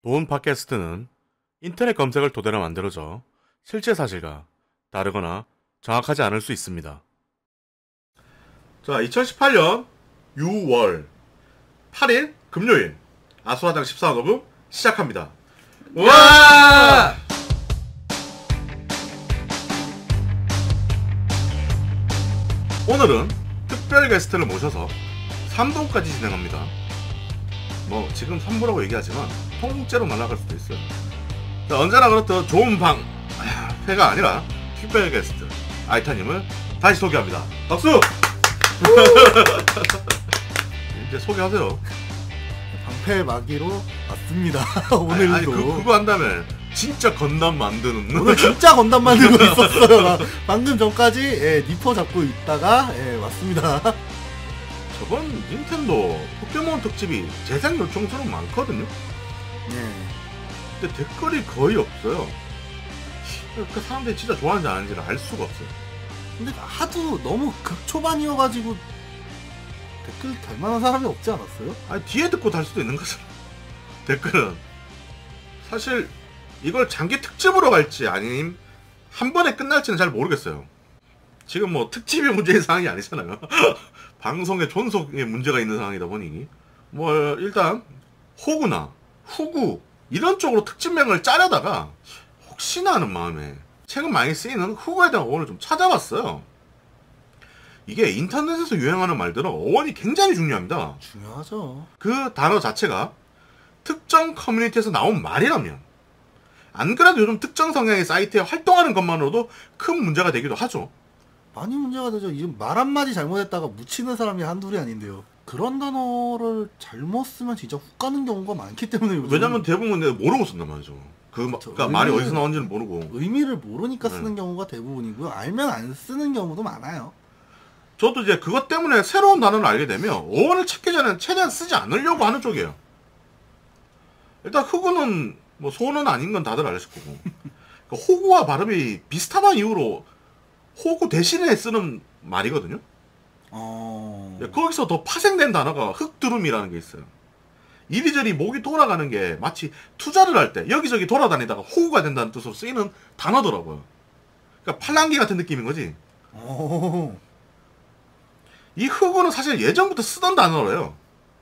본 팟캐스트는 인터넷 검색을 토대로 만들어져 실제 사실과 다르거나 정확하지 않을 수 있습니다. 자, 2018년 6월 8일 금요일 아수라장 14화 녹음 시작합니다. 와! 오늘은 특별 게스트를 모셔서 3부까지 진행합니다. 뭐 지금 3부라고 얘기하지만 통째로 날아갈 수도 있어요. 자, 언제나 그렇듯 좋은 방 회가 아니라 특별 게스트 아이타님을 다시 소개합니다. 박수! 이제 소개하세요. 방패 마기로 왔습니다. 오늘도. 아니 그거 한다면 진짜 건담 만드는 오늘 진짜 건담 만들고 있었어요. 나 방금 전까지 니퍼 잡고 있다가 왔습니다. 저번 닌텐도 포켓몬 특집이 재생 요청 수는 많거든요. 네. 근데 댓글이 거의 없어요. 그 사람들이 진짜 좋아하는지 안 하는지를 알 수가 없어요. 근데 하도 너무 극초반이어가지고 댓글 달 만한 사람이 없지 않았어요? 아니 뒤에 듣고 달 수도 있는 거죠. 댓글은 사실 이걸 장기 특집으로 갈지 아니면 한 번에 끝날지는 잘 모르겠어요. 지금 뭐 특집이 문제인 상황이 아니잖아요. 방송의 존속에 문제가 있는 상황이다 보니 뭐 일단 호구나 후구 이런 쪽으로 특집명을 짜려다가 혹시나 하는 마음에 최근 많이 쓰이는 후구에 대한 어원을 좀 찾아봤어요. 이게 인터넷에서 유행하는 말들은 어원이 굉장히 중요합니다. 중요하죠. 그 단어 자체가 특정 커뮤니티에서 나온 말이라면 안 그래도 요즘 특정 성향의 사이트에 활동하는 것만으로도 큰 문제가 되기도 하죠. 많이 문제가 되죠. 이제 말 한마디 잘못했다가 묻히는 사람이 한둘이 아닌데요. 그런 단어를 잘못 쓰면 진짜 훅 가는 경우가 많기 때문에 요즘. 왜냐면 대부분 내가 모르고 쓴단 말이죠. 그러니까 말이 어디서 나온지는 모르고. 의미를 모르니까 쓰는 경우가 대부분이고요. 알면 안 쓰는 경우도 많아요. 저도 이제 그것 때문에 새로운 단어를 알게 되면 어원을 찾기 전에 최대한 쓰지 않으려고 하는 쪽이에요. 일단 흑우는 뭐 소는 아닌 건 다들 아실 거고. 그러니까 호구와 발음이 비슷하다는 이유로 호구 대신에 쓰는 말이거든요. 거기서 더 파생된 단어가 흑두름이라는 게 있어요. 이리저리 목이 돌아가는 게 마치 투자를 할 때 여기저기 돌아다니다가 호구가 된다는 뜻으로 쓰이는 단어더라고요. 그러니까 팔랑귀 같은 느낌인 거지. 이 흑우는 사실 예전부터 쓰던 단어래요.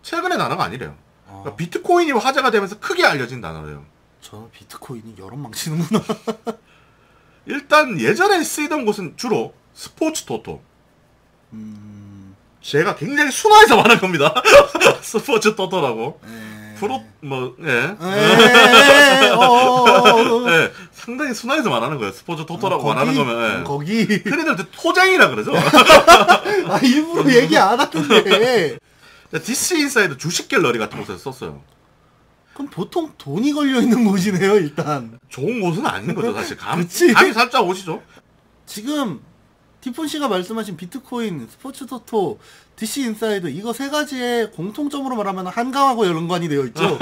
최근의 단어가 아니래요. 그러니까 비트코인이 화제가 되면서 크게 알려진 단어래요. 저는 비트코인이 여름 망치는구나. 일단 예전에 쓰이던 곳은 주로 스포츠 토토. 제가 굉장히 순화해서 말한 겁니다. 스포츠 토토라고. 프로 뭐 예. 예. 상당히 순화해서 말하는 거예요. 스포츠 토토라고 말하는 거면. 예. 거기 흔히들 토장이라 그러죠. 아 일부러 얘기 안 하던데. DC 인사이드 주식 갤러리 같은 곳에서 썼어요. 그럼 보통 돈이 걸려 있는 곳이네요, 일단. 좋은 곳은 아닌 거죠, 사실. 감이 살짝 오시죠. 지금 디폰 씨가 말씀하신 비트코인, 스포츠 토토, DC 인사이드 이거 세 가지의 공통점으로 말하면 한강하고 연관이 되어 있죠.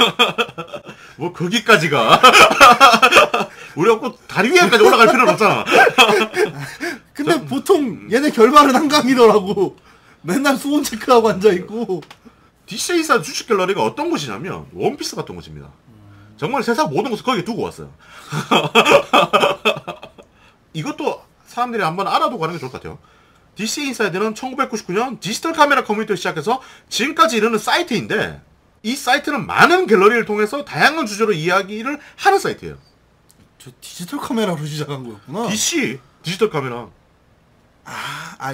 뭐 거기까지가 우리가 꼭 다리 위에까지 올라갈 필요는 없잖아. 근데 보통 얘네 결말은 한강이더라고. 맨날 수온 체크하고 앉아 있고. DC 인사이드 주식 갤러리가 어떤 곳이냐면 원피스 같은 곳입니다. 정말 세상 모든 것을 거기에 두고 왔어요. 이것도 사람들이 한번 알아두고 가는 게 좋을 것 같아요. DC 인사이드는 1999년 디지털 카메라 커뮤니티를 시작해서 지금까지 이르는 사이트인데 이 사이트는 많은 갤러리를 통해서 다양한 주제로 이야기를 하는 사이트예요. 저 디지털 카메라로 시작한 거였구나. DC 디지털 카메라.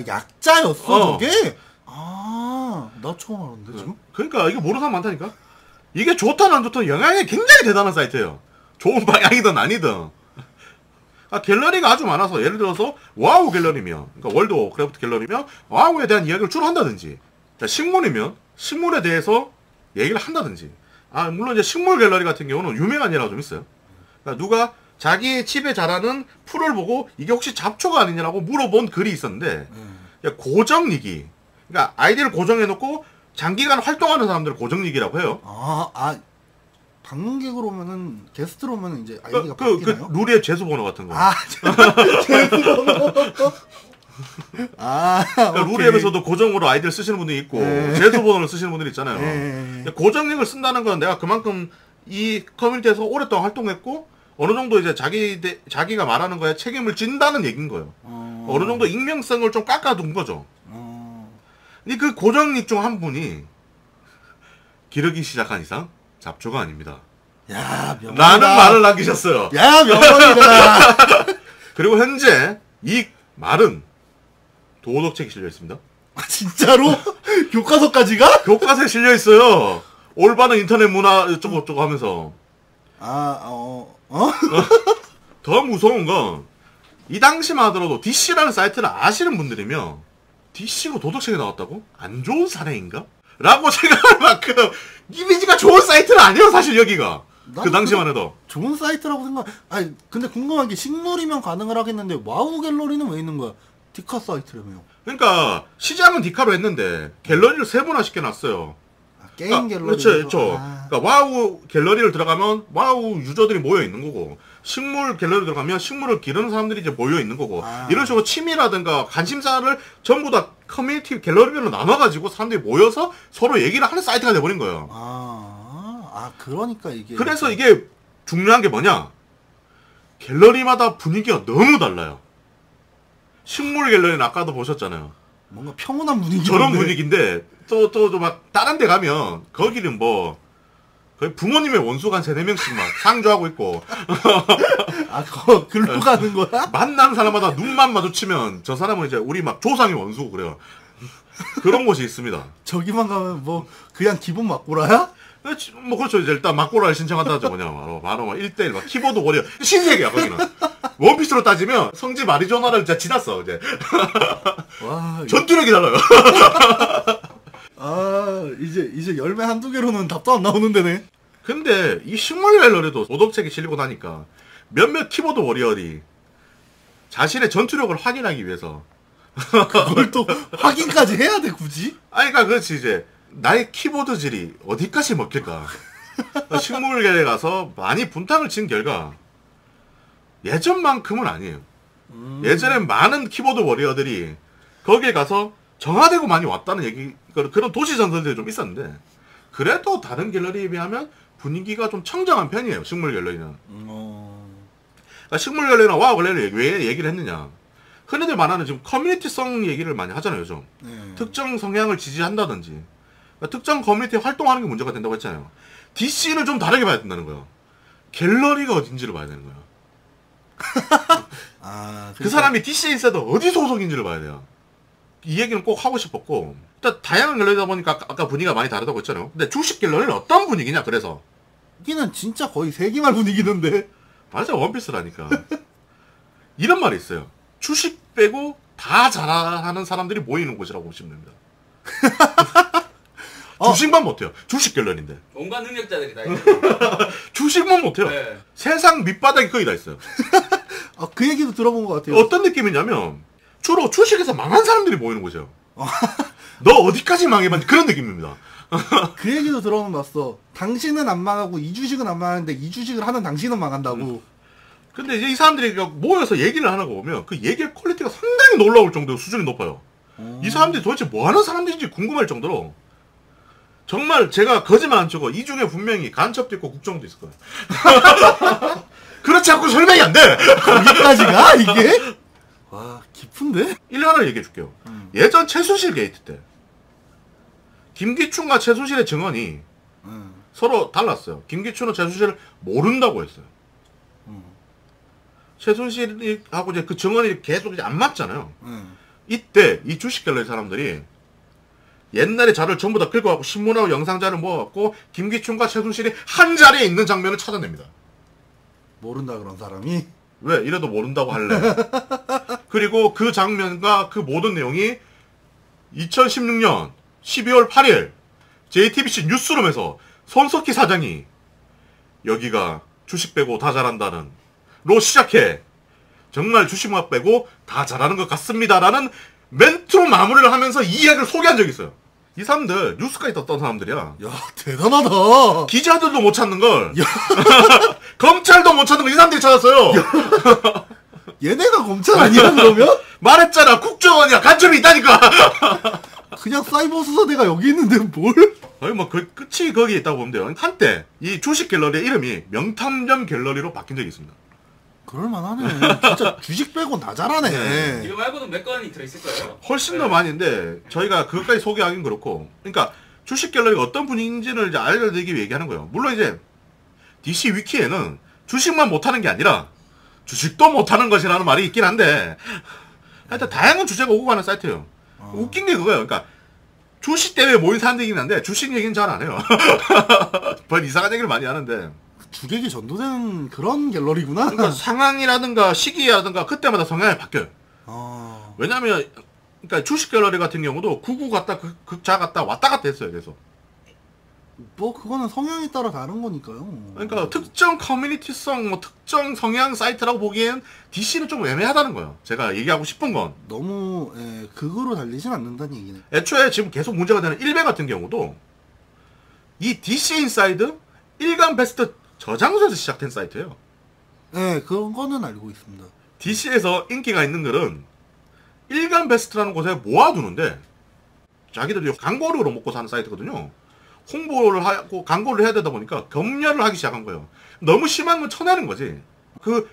약자였어 저게? 나 처음 알았는데 지금? 그러니까 이게 모르는 사람 많다니까. 이게 좋든 안 좋든 영향이 굉장히 대단한 사이트예요. 좋은 방향이든 아니든. 갤러리가 아주 많아서 예를 들어서 와우 갤러리면, 그러니까 월드 오브 크래프트 갤러리면 와우에 대한 이야기를 주로 한다든지, 식물이면 식물에 대해서 얘기를 한다든지. 물론 이제 식물 갤러리 같은 경우는 유명한 예가 좀 있어요. 그러니까 누가 자기 집에 자라는 풀을 보고 이게 혹시 잡초가 아니냐라고 물어본 글이 있었는데 고정리기. 그러니까 아이디를 고정해놓고 장기간 활동하는 사람들을 고정리기라고 해요. 방문객으로 오면은 게스트로 오면은 이제 아이디가 바뀌나요? 룰의 재수번호 같은 거. 재수번호. 그러니까 룰앱에서도 고정으로 아이디를 쓰시는 분들이 있고 재수번호를 쓰시는 분들이 있잖아요. 고정링을 쓴다는 건 내가 그만큼 이 커뮤니티에서 오랫동안 활동했고 어느 정도 이제 자기가 말하는 거에 책임을 진다는 얘기인 거예요. 어느 정도 익명성을 좀 깎아둔 거죠. 근데 그 고정익 중 한 분이 기르기 시작한 이상 잡초가 아닙니다. 야, 명언이다. 라는 말을 남기셨어요. 야, 명언이다. 그리고 현재 이 말은 도덕책이 실려 있습니다. 아, 진짜로? 교과서까지가? 교과서에 실려 있어요. 올바른 인터넷 문화 어쩌고 하면서. 더 무서운 건 이 당시만 하더라도 DC라는 사이트를 아시는 분들이면 DC가 도덕책에 나왔다고? 안 좋은 사례인가? 라고 생각할 만큼 이미지가 좋은 사이트는 아니에요, 사실 여기가. 그 당시만 해도. 좋은 사이트라고 생각. 아니 근데 궁금한 게 식물이면 가능을 하겠는데 와우 갤러리는 왜 있는 거야? 디카 사이트라며요. 그러니까 시작은 디카로 했는데 갤러리를 세분화 시켜놨어요. 게임 갤러리. 그렇죠. 그러니까 와우 갤러리를 들어가면 와우 유저들이 모여 있는 거고, 식물 갤러리 들어가면 식물을 기르는 사람들이 이제 모여 있는 거고, 이런 식으로 취미라든가 관심사를 전부 다 커뮤니티 갤러리별로 나눠가지고 사람들이 모여서 서로 얘기를 하는 사이트가 돼버린 거예요. 그러니까 이게. 그래서 이게 중요한 게 뭐냐? 갤러리마다 분위기가 너무 달라요. 식물 갤러리는 아까도 보셨잖아요. 뭔가 평온한 분위기. 저런 분위기인데 또 막 다른 데 가면 거기는 뭐 거의 부모님의 원수가 한 3-4명씩 막 상주하고 있고. 글로 가는 거야? 만나는 사람마다 눈만 마주치면 저 사람은 이제 우리 막 조상의 원수고 그래요. 그런 곳이 있습니다. 저기만 가면 뭐 그냥 기본 막고라야? 뭐 그렇죠. 이제 일단 막고라를 신청한다죠. 뭐냐 바로 막 1대1 막 키보드 워리어 신세계야 거기는. 원피스로 따지면 성집 아리조나를 진짜 지났어 이제. 와, 전투력이 달라요. 이제 열매 한두 개로는 답도 안 나오는 데네. 근데 이 식물 갤러리도 도덕책이 실리고 나니까 몇몇 키보드 워리어리 자신의 전투력을 확인하기 위해서 그걸 또 확인까지 해야 돼 굳이? 그러니까 그렇지. 이제 나의 키보드질이 어디까지 먹힐까. 식물 갤러리 가서 많이 분탕을 친 결과 예전만큼은 아니에요. 예전엔 많은 키보드 워리어들이 거기에 가서 정화되고 많이 왔다는 얘기, 그런 도시 전설들이 좀 있었는데, 그래도 다른 갤러리에 비하면 분위기가 좀 청정한 편이에요, 식물 갤러리는. 그러니까 식물 갤러리나 와우 갤러리 왜 얘기를 했느냐. 흔히들 말하는 지금 커뮤니티성 얘기를 많이 하잖아요, 요즘. 특정 성향을 지지한다든지. 그러니까 특정 커뮤니티에 활동하는 게 문제가 된다고 했잖아요. DC는 좀 다르게 봐야 된다는 거예요. 갤러리가 어딘지를 봐야 되는 거예요. 그 사람이 DC에 있어도 어디 소속인지를 봐야 돼요. 이 얘기는 꼭 하고 싶었고, 일단 다양한 갤러리다 보니까 아까 분위기가 많이 다르다고 했잖아요. 근데 주식 갤러리는 어떤 분위기냐. 그래서 여기는 진짜 거의 세기말 분위기던데. 맞아, 원피스라니까. 이런 말이 있어요. 주식 빼고 다 잘하는 사람들이 모이는 곳이라고 보시면 됩니다. 주식만 못해요. 주식 갤러리인데 온갖 능력자들이 다 주식만 못해요. 네. 세상 밑바닥이 거의 다 있어요. 그 얘기도 들어본 것 같아요. 어떤 느낌이냐면 주로 주식에서 망한 사람들이 모이는 곳이에요. 너 어디까지 망해봤니? 그런 느낌입니다. 그 얘기도 들어본 거 봤어. 당신은 안 망하고 이 주식은 안 망하는데 이 주식을 하는 당신은 망한다고. 근데 이제 이 사람들이 모여서 얘기를 하는 거 보면 그 얘기의 퀄리티가 상당히 놀라울 정도로 수준이 높아요. 이 사람들이 도대체 뭐 하는 사람들인지 궁금할 정도로, 정말 제가 거짓말 안 치고 이 중에 분명히 간첩도 있고 국정도 있을 거예요. 그렇지 않고 설명이 안 돼. 거기까지가 이게? 와, 깊은데? 1 하나 얘기해 줄게요. 예전 최순실 게이트 때 김기춘과 최순실의 증언이 서로 달랐어요. 김기춘은 최순실을 모른다고 했어요. 최순실하고 이제 그 증언이 계속 이제 안 맞잖아요. 이때 이 주식 갤러리 사람들이 옛날에 자료를 전부 다 긁어갖고 신문하고 영상자를 모아갖고 김기춘과 최순실이 한 자리에 있는 장면을 찾아냅니다. 모른다 그런 사람이? 왜? 이래도 모른다고 할래. 그리고 그 장면과 그 모든 내용이 2016년 12월 8일 JTBC 뉴스룸에서 손석희 사장이 여기가 주식 빼고 다 잘한다는 로 시작해 정말 주식만 빼고 다 잘하는 것 같습니다라는 멘트로 마무리를 하면서 이 이야기를 소개한 적이 있어요. 이 사람들 뉴스까지 떴던 사람들이야. 야, 대단하다. 기자들도 못 찾는 걸. 검찰도 못 찾는 걸 이 사람들이 찾았어요. 얘네가 검찰 아니야 그러면? 말했잖아, 국정원이야. 간첩이 있다니까. 그냥 사이버 수사대가 여기 있는데 뭘? 거의 뭐 그 끝이 거기에 있다고 보면 돼요. 한때 이 주식 갤러리의 이름이 명탐정 갤러리로 바뀐 적이 있습니다. 그럴만하네. 진짜 주식 빼고 다 잘하네. 이거 말고는 몇 건이 들어있을 거예요. 훨씬 더 많은데 저희가 그것까지 소개하긴 그렇고, 그러니까 주식 갤러리가 어떤 분위기인지를 이제 알려드리기 위해 얘기하는 거예요. 물론 이제 DC 위키에는 주식만 못하는 게 아니라 주식도 못하는 것이라는 말이 있긴 한데, 하여튼 다양한 주제가 오고 가는 사이트예요. 웃긴 게 그거예요. 그러니까 주식 때문에 모인 사람들이긴 한데 주식 얘기는 잘 안 해요. 별 이상한 얘기를 많이 하는데, 주객이 전도된 그런 갤러리구나. 그러니까 상황이라든가 시기라든가 그때마다 성향이 바뀌어요. 왜냐면 그러니까 주식 갤러리 같은 경우도 구구 갔다 극자 갔다 왔다 갔다 했어요. 그래서 뭐 그거는 성향에 따라 다른 거니까요. 그러니까 특정 커뮤니티성 뭐 특정 성향 사이트라고 보기엔 DC는 좀 애매하다는 거예요. 제가 얘기하고 싶은 건 너무 극으로 달리진 않는다는 얘기네. 애초에 지금 계속 문제가 되는 1배 같은 경우도 이 DC 인사이드 일간 베스트 저장소에서 시작된 사이트예요. 네, 그거는 알고 있습니다. DC에서 인기가 있는 글은 일간 베스트라는 곳에 모아두는데, 자기들이 광고료로 먹고 사는 사이트거든요. 홍보를 하고 광고를 해야 되다 보니까 검열을 하기 시작한 거예요. 너무 심한 건 쳐내는 거지. 그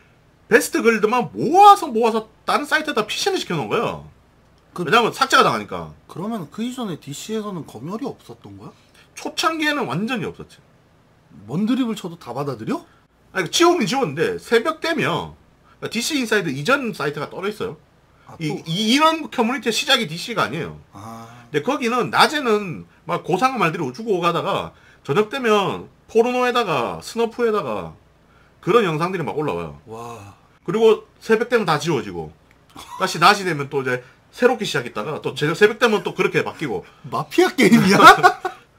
베스트 글들만 모아서 다른 사이트에다 피신을 시켜놓은 거예요. 왜냐면 삭제가 당하니까. 그러면 그 이전에 DC에서는 검열이 없었던 거야? 초창기에는 완전히 없었지. 뭔 드립을 쳐도 다 받아들여? 아니, 지우긴 지웠는데 새벽 되면 DC 인사이드 이전 사이트가 떨어 있어요. 이런 커뮤니티의 시작이 DC가 아니에요. 근데 거기는 낮에는 막 고상한 말들이 주고 가다가 저녁 되면 포르노에다가 스너프에다가 그런 영상들이 막 올라와요. 와. 그리고 새벽 되면 다 지워지고 다시 낮이 되면 또 이제 새롭게 시작했다가 또 새벽 되면 또 그렇게 바뀌고. 마피아 게임이야?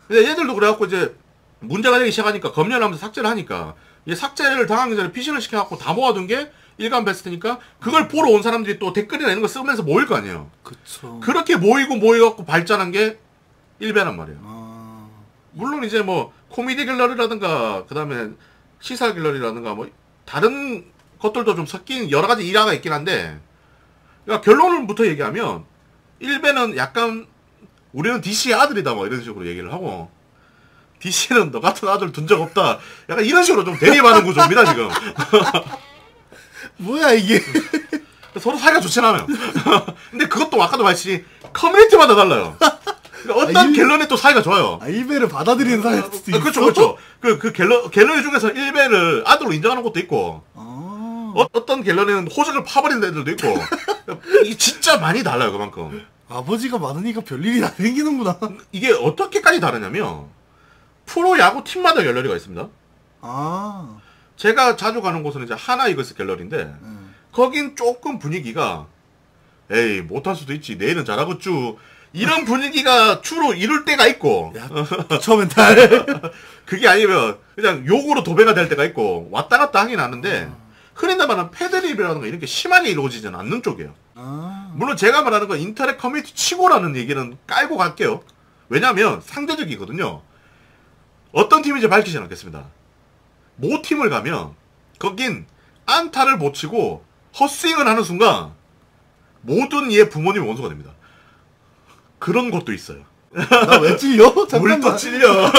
근데 얘들도 그래갖고 이제 문제가 되기 시작하니까 검열하면서 삭제를 하니까, 이제 삭제를 당하기 전에 피신을 시켜갖고 다 모아둔 게 일간 베스트니까 그걸 보러 온 사람들이 또 댓글이나 이런 거 쓰면서 모일 거 아니에요. 그쵸. 그렇게 모여갖고 발전한 게 1배란 말이에요. 물론 이제 뭐 코미디 갤러리라든가 그 다음에 시사 갤러리라든가 뭐 다른 것들도 좀 섞인 여러 가지 일화가 있긴 한데, 그러니까 결론부터 얘기하면 1배는 약간 우리는 DC의 아들이다 뭐 이런 식으로 얘기를 하고, DC는 너 같은 아들 둔 적 없다 약간 이런 식으로 좀 대립하는 구조입니다 지금. 뭐야 이게? 서로 사이가 좋진 않아요. 근데 그것도 아까도 말했지 커뮤니티마다 달라요. 그러니까 어떤 갤러리 또 사이가 좋아요. 1배를 받아들이는 사이트도 있어? 그렇죠. 그 갤러리 중에서 1배를 아들로 인정하는 것도 있고, 어떤 갤러리는 호적을 파버리는 애들도 있고, 이게 진짜 많이 달라요 그만큼. 아버지가 많으니까 별일이 다 생기는구나. 이게 어떻게까지 다르냐면 프로야구 팀마다 갤러리가 있습니다. 제가 자주 가는 곳은 이제 하나 이글스 갤러리인데, 거긴 조금 분위기가 에이 못할 수도 있지 내일은 잘하겠쭈 이런 분위기가 주로 이룰 때가 있고, 부처 멘탈. 그게 아니면 그냥 욕으로 도배가 될 때가 있고 왔다 갔다 하긴 하는데, 흔히 말하는 패드립이라든가 이렇게 심하게 이루어지지는 않는 쪽이에요. 물론 제가 말하는 건 인터넷 커뮤니티 치고라는 얘기는 깔고 갈게요. 왜냐면 상대적이거든요. 어떤 팀인지 밝히진 않겠습니다. 모 팀을 가면 거긴 안타를 못 치고 헛스윙을 하는 순간 모든 얘 부모님 원수가 됩니다. 그런 것도 있어요. 나 왜 찔려? 뭘 또 찔려.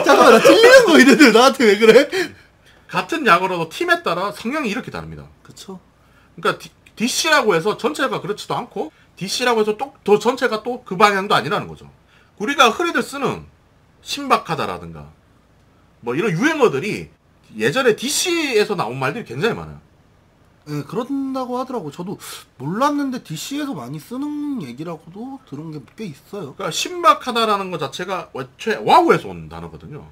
잠깐만 나 찔리는 거 이래들 나한테 왜 그래? 같은 야구라도 팀에 따라 성향이 이렇게 다릅니다. 그쵸. 그러니까 DC라고 해서 전체가 그렇지도 않고 DC라고 해서 또 전체가 또 그 방향도 아니라는 거죠. 우리가 흔히들 쓰는 신박하다라든가 뭐 이런 유행어들이 예전에 DC에서 나온 말들이 굉장히 많아요. 네, 그런다고 하더라고. 저도 몰랐는데 DC에서 많이 쓰는 얘기라고도 들은 게 꽤 있어요. 그러니까 신박하다라는 것 자체가 애초에 와우에서 온 단어거든요.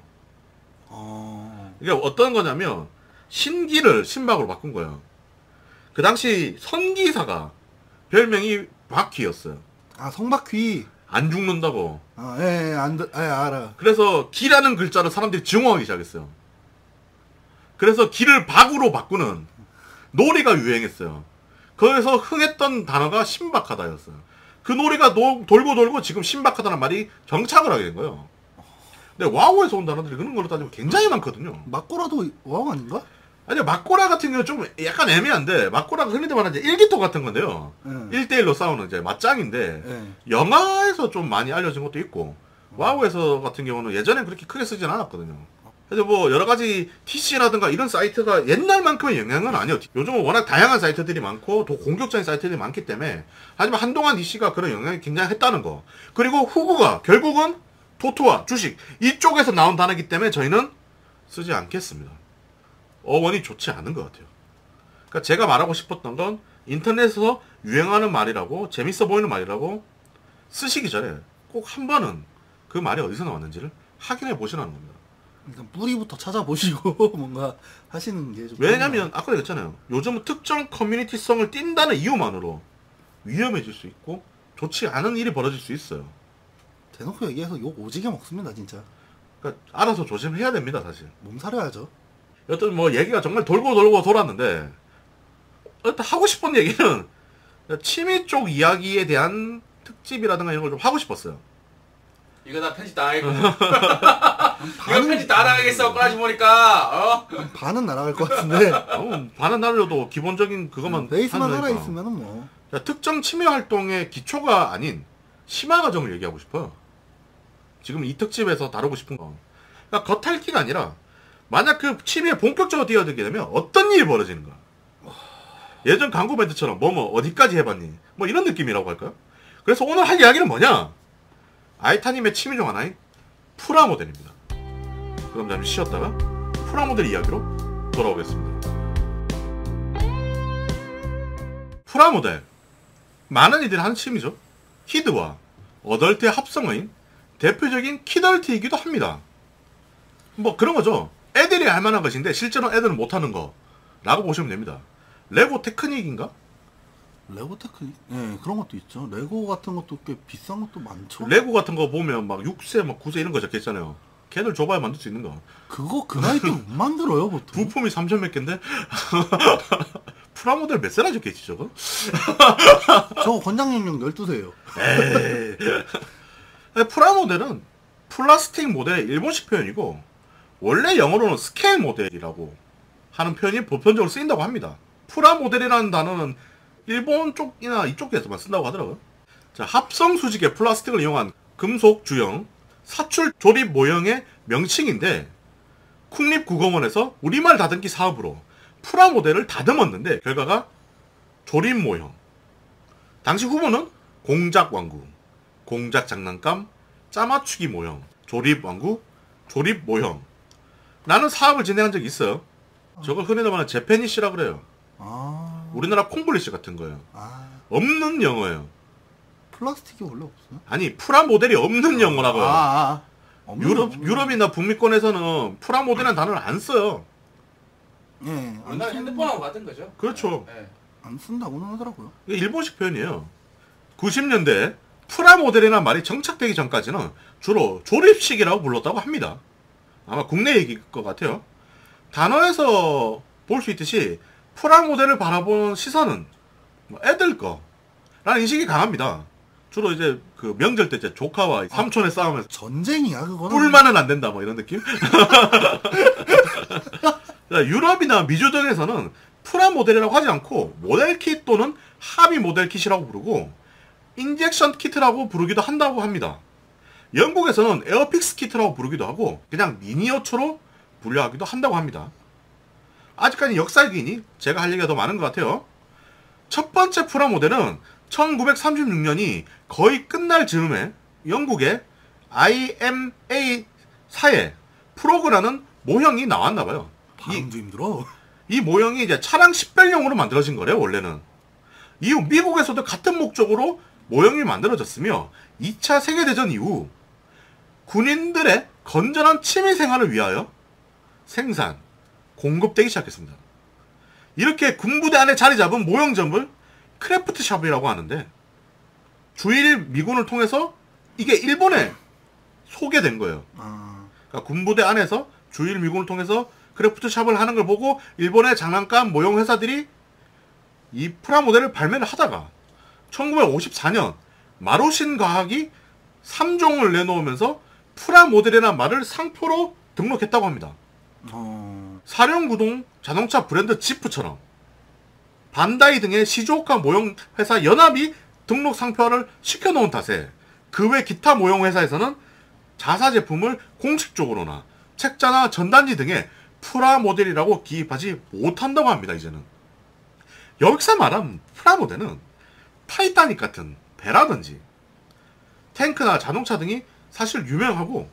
이게 어떤 거냐면 신기를 신박으로 바꾼 거예요. 그 당시 선기사가 별명이 바퀴였어요. 성바퀴. 안 죽는다고. 알아. 그래서 기라는 글자를 사람들이 증오하기 시작했어요. 그래서 기를 박으로 바꾸는 놀이가 유행했어요. 거기서 흥했던 단어가 신박하다였어요. 그 놀이가 돌고 지금 신박하다는 말이 정착을 하게 된 거예요. 근데 와우에서 온 단어들이 그런 걸로 따지면 굉장히 많거든요. 막고라도 와우 아닌가? 아니 마코라 같은 경우는 좀 약간 애매한데 마코라가 흔히들 말하는 이제 일기토 같은 건데요. 1대1로 싸우는 이제 맞짱인데 영화에서 좀 많이 알려진 것도 있고 와우에서 같은 경우는 예전엔 그렇게 크게 쓰진 않았거든요. 그래서 뭐 여러 가지 TC라든가 이런 사이트가 옛날만큼의 영향은 아니에요. 요즘은 워낙 다양한 사이트들이 많고 더 공격적인 사이트들이 많기 때문에 하지만 한동안 DC가 그런 영향이 굉장히 했다는 거. 그리고 후구가 결국은 토토와 주식 이쪽에서 나온 단어이기 때문에 저희는 쓰지 않겠습니다. 어원이 좋지 않은 것 같아요. 그러니까 제가 말하고 싶었던 건 인터넷에서 유행하는 말이라고 재밌어 보이는 말이라고 쓰시기 전에 꼭 한 번은 그 말이 어디서 나왔는지를 확인해 보시라는 겁니다. 일단 뿌리부터 찾아보시고 뭔가 하시는 게 좀. 왜냐면 아까 얘기했잖아요. 요즘은 특정 커뮤니티성을 띈다는 이유만으로 위험해질 수 있고 좋지 않은 일이 벌어질 수 있어요. 대놓고 얘기해서 욕 오지게 먹습니다 진짜. 그러니까 알아서 조심해야 됩니다 사실. 몸살해야죠. 여튼 뭐 얘기가 정말 돌고 돌고 돌았는데 일단 하고 싶은 얘기는 취미 쪽 이야기에 대한 특집이라든가 이런 걸 좀 하고 싶었어요. 이거 다 편집 당하겠고. 이거 편집 다 당하겠어. 꺼라지 보니까. 반은 날아갈 것 같은데. 반은 날려도 기본적인 그것만 베이스만 하는 거니까. 살아있으면은 뭐. 자, 특정 취미 활동의 기초가 아닌 심화 과정을 얘기하고 싶어요. 지금 이 특집에서 다루고 싶은 건. 그러니까 겉핥기가 아니라 만약 그 취미에 본격적으로 뛰어들게 되면 어떤 일이 벌어지는가. 예전 광고 멘트처럼 뭐 어디까지 해봤니? 뭐 이런 느낌이라고 할까요? 그래서 오늘 할 이야기는 뭐냐? 아이타님의 취미 중 하나인 프라모델입니다. 그럼 잠시 쉬었다가 프라모델 이야기로 돌아오겠습니다. 프라모델 많은 이들이 하는 취미죠. 키드와 어덜트의 합성어인 대표적인 키덜트이기도 합니다. 뭐 그런 거죠. 애들이 할 만한 것인데 실제로 애들은 못하는 거라고 보시면 됩니다. 레고 테크닉인가? 레고 테크닉? 네, 그런 것도 있죠. 레고 같은 것도 꽤 비싼 것도 많죠. 레고 같은 거 보면 막 6세, 막 9세 이런 거 적혀있잖아요. 걔들 줘봐야 만들 수 있는 거. 그거 그 나이 때 못 만들어요, 보통. 부품이 3천 몇 개인데? 프라모델 몇 세나 적혀있지, 저거? 저 권장용량 12세예요. 에이. 프라모델은 플라스틱 모델의 일본식 표현이고, 원래 영어로는 스케일 모델이라고 하는 표현이 보편적으로 쓰인다고 합니다. 프라모델이라는 단어는 일본 쪽이나 이쪽에서만 쓴다고 하더라고요. 자, 합성 수직의 플라스틱을 이용한 금속 주형 사출 조립 모형의 명칭인데 국립국어원에서 우리말 다듬기 사업으로 프라모델을 다듬었는데 결과가 조립 모형. 당시 후보는 공작 왕구, 공작 장난감, 짜맞추기 모형, 조립 왕구, 조립 모형. 라는 사업을 진행한 적이 있어요. 저걸 흔히들 말하는 재패니시라 그래요. 우리나라 콩블리시 같은 거예요. 없는 영어예요. 플라스틱이 원래 없어요? 아니 프라모델이 없는 영어라고요. 유럽이나 북미권에서는 프라모델이라는 단어를 안 써요. 예, 우리나라 핸드폰하고 같은 거죠. 그렇죠. 네. 안 쓴다고는 하더라고요. 이게 일본식 표현이에요. 90년대 프라모델이라는 말이 정착되기 전까지는 주로 조립식이라고 불렀다고 합니다. 아마 국내 얘기일 것 같아요. 단어에서 볼 수 있듯이 프라모델을 바라보는 시선은 뭐 애들 거라는 인식이 강합니다. 주로 이제 그 명절 때 이제 조카와 삼촌의 싸움에서 전쟁이야 그거는. 뿔만은 안 된다 뭐 이런 느낌? 유럽이나 미주 등에서는 프라모델이라고 하지 않고 모델킷 또는 합의 모델킷이라고 부르고 인젝션 키트라고 부르기도 한다고 합니다. 영국에서는 에어픽스 키트라고 부르기도 하고 그냥 미니어처로 분류하기도 한다고 합니다. 아직까지 역사이기니 제가 할 얘기가 더 많은 것 같아요. 첫 번째 프라모델은 1936년이 거의 끝날 즈음에 영국의 IMA4에 프로그라는 모형이 나왔나봐요. 발음도 힘들어. 이 모형이 이제 차량 식별용으로 만들어진 거래요, 원래는. 이후 미국에서도 같은 목적으로 모형이 만들어졌으며 2차 세계대전 이후 군인들의 건전한 취미 생활을 위하여 생산, 공급되기 시작했습니다. 이렇게 군부대 안에 자리 잡은 모형점을 크래프트샵이라고 하는데 주일 미군을 통해서 이게 일본에 소개된 거예요. 그러니까 군부대 안에서 주일 미군을 통해서 크래프트샵을 하는 걸 보고 일본의 장난감 모형 회사들이 이 프라모델을 발매를 하다가 1954년 마루신 과학이 3종을 내놓으면서 프라모델이라는 말을 상표로 등록했다고 합니다. 사륜구동 자동차 브랜드 지프처럼 반다이 등의 시즈오카 모형 회사 연합이 등록 상표화를 시켜놓은 탓에 그 외 기타 모형 회사에서는 자사 제품을 공식적으로나 책자나 전단지 등의 프라모델이라고 기입하지 못한다고 합니다. 이제는 여기서 말한 프라모델은 타이타닉 같은 배라든지 탱크나 자동차 등이 사실 유명하고,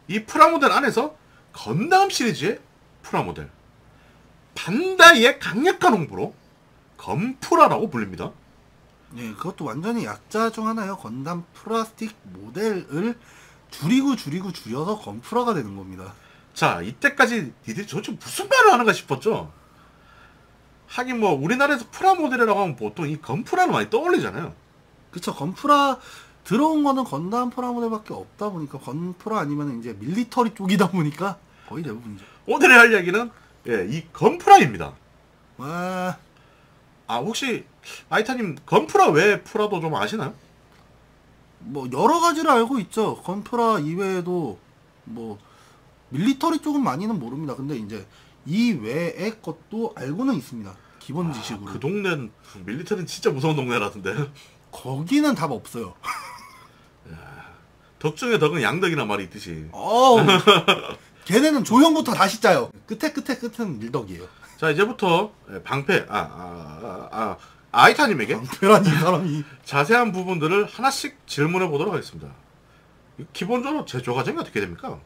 이 프라모델 안에서 건담 시리즈의 프라모델, 반다이의 강력한 홍보로 건프라라고 불립니다. 예, 그것도 완전히 약자 중 하나예요. 건담 플라스틱 모델을 줄여서 건프라가 되는 겁니다. 자, 이때까지 니들이 도대체 무슨 말을 하는가 싶었죠? 하긴 뭐 우리나라에서 프라모델이라고 하면 보통 이 건프라를 많이 떠올리잖아요. 그쵸, 건프라 들어온 거는 건담 프라모델밖에 없다 보니까 건프라 아니면 이제 밀리터리 쪽이다 보니까 거의 대부분이죠. 오늘의 할 이야기는 이 건프라입니다. 와, 혹시 아이타님 건프라 외 프라도 좀 아시나요? 뭐 여러 가지를 알고 있죠. 건프라 이외에도 뭐 밀리터리 쪽은 많이는 모릅니다. 근데 이제 이 외의 것도 알고는 있습니다. 기본 지식으로. 그 동네는 밀리터리는 진짜 무서운 동네라던데. 거기는 답 없어요. 덕 중에 덕은 양덕이란 말이 있듯이. 걔네는 조형부터 다시 짜요. 끝은 밀덕이에요. 자, 이제부터 방패 아이타님에게 방패라니 이 사람이. 자세한 부분들을 하나씩 질문해 보도록 하겠습니다. 기본적으로 제조 과정이 어떻게 됩니까?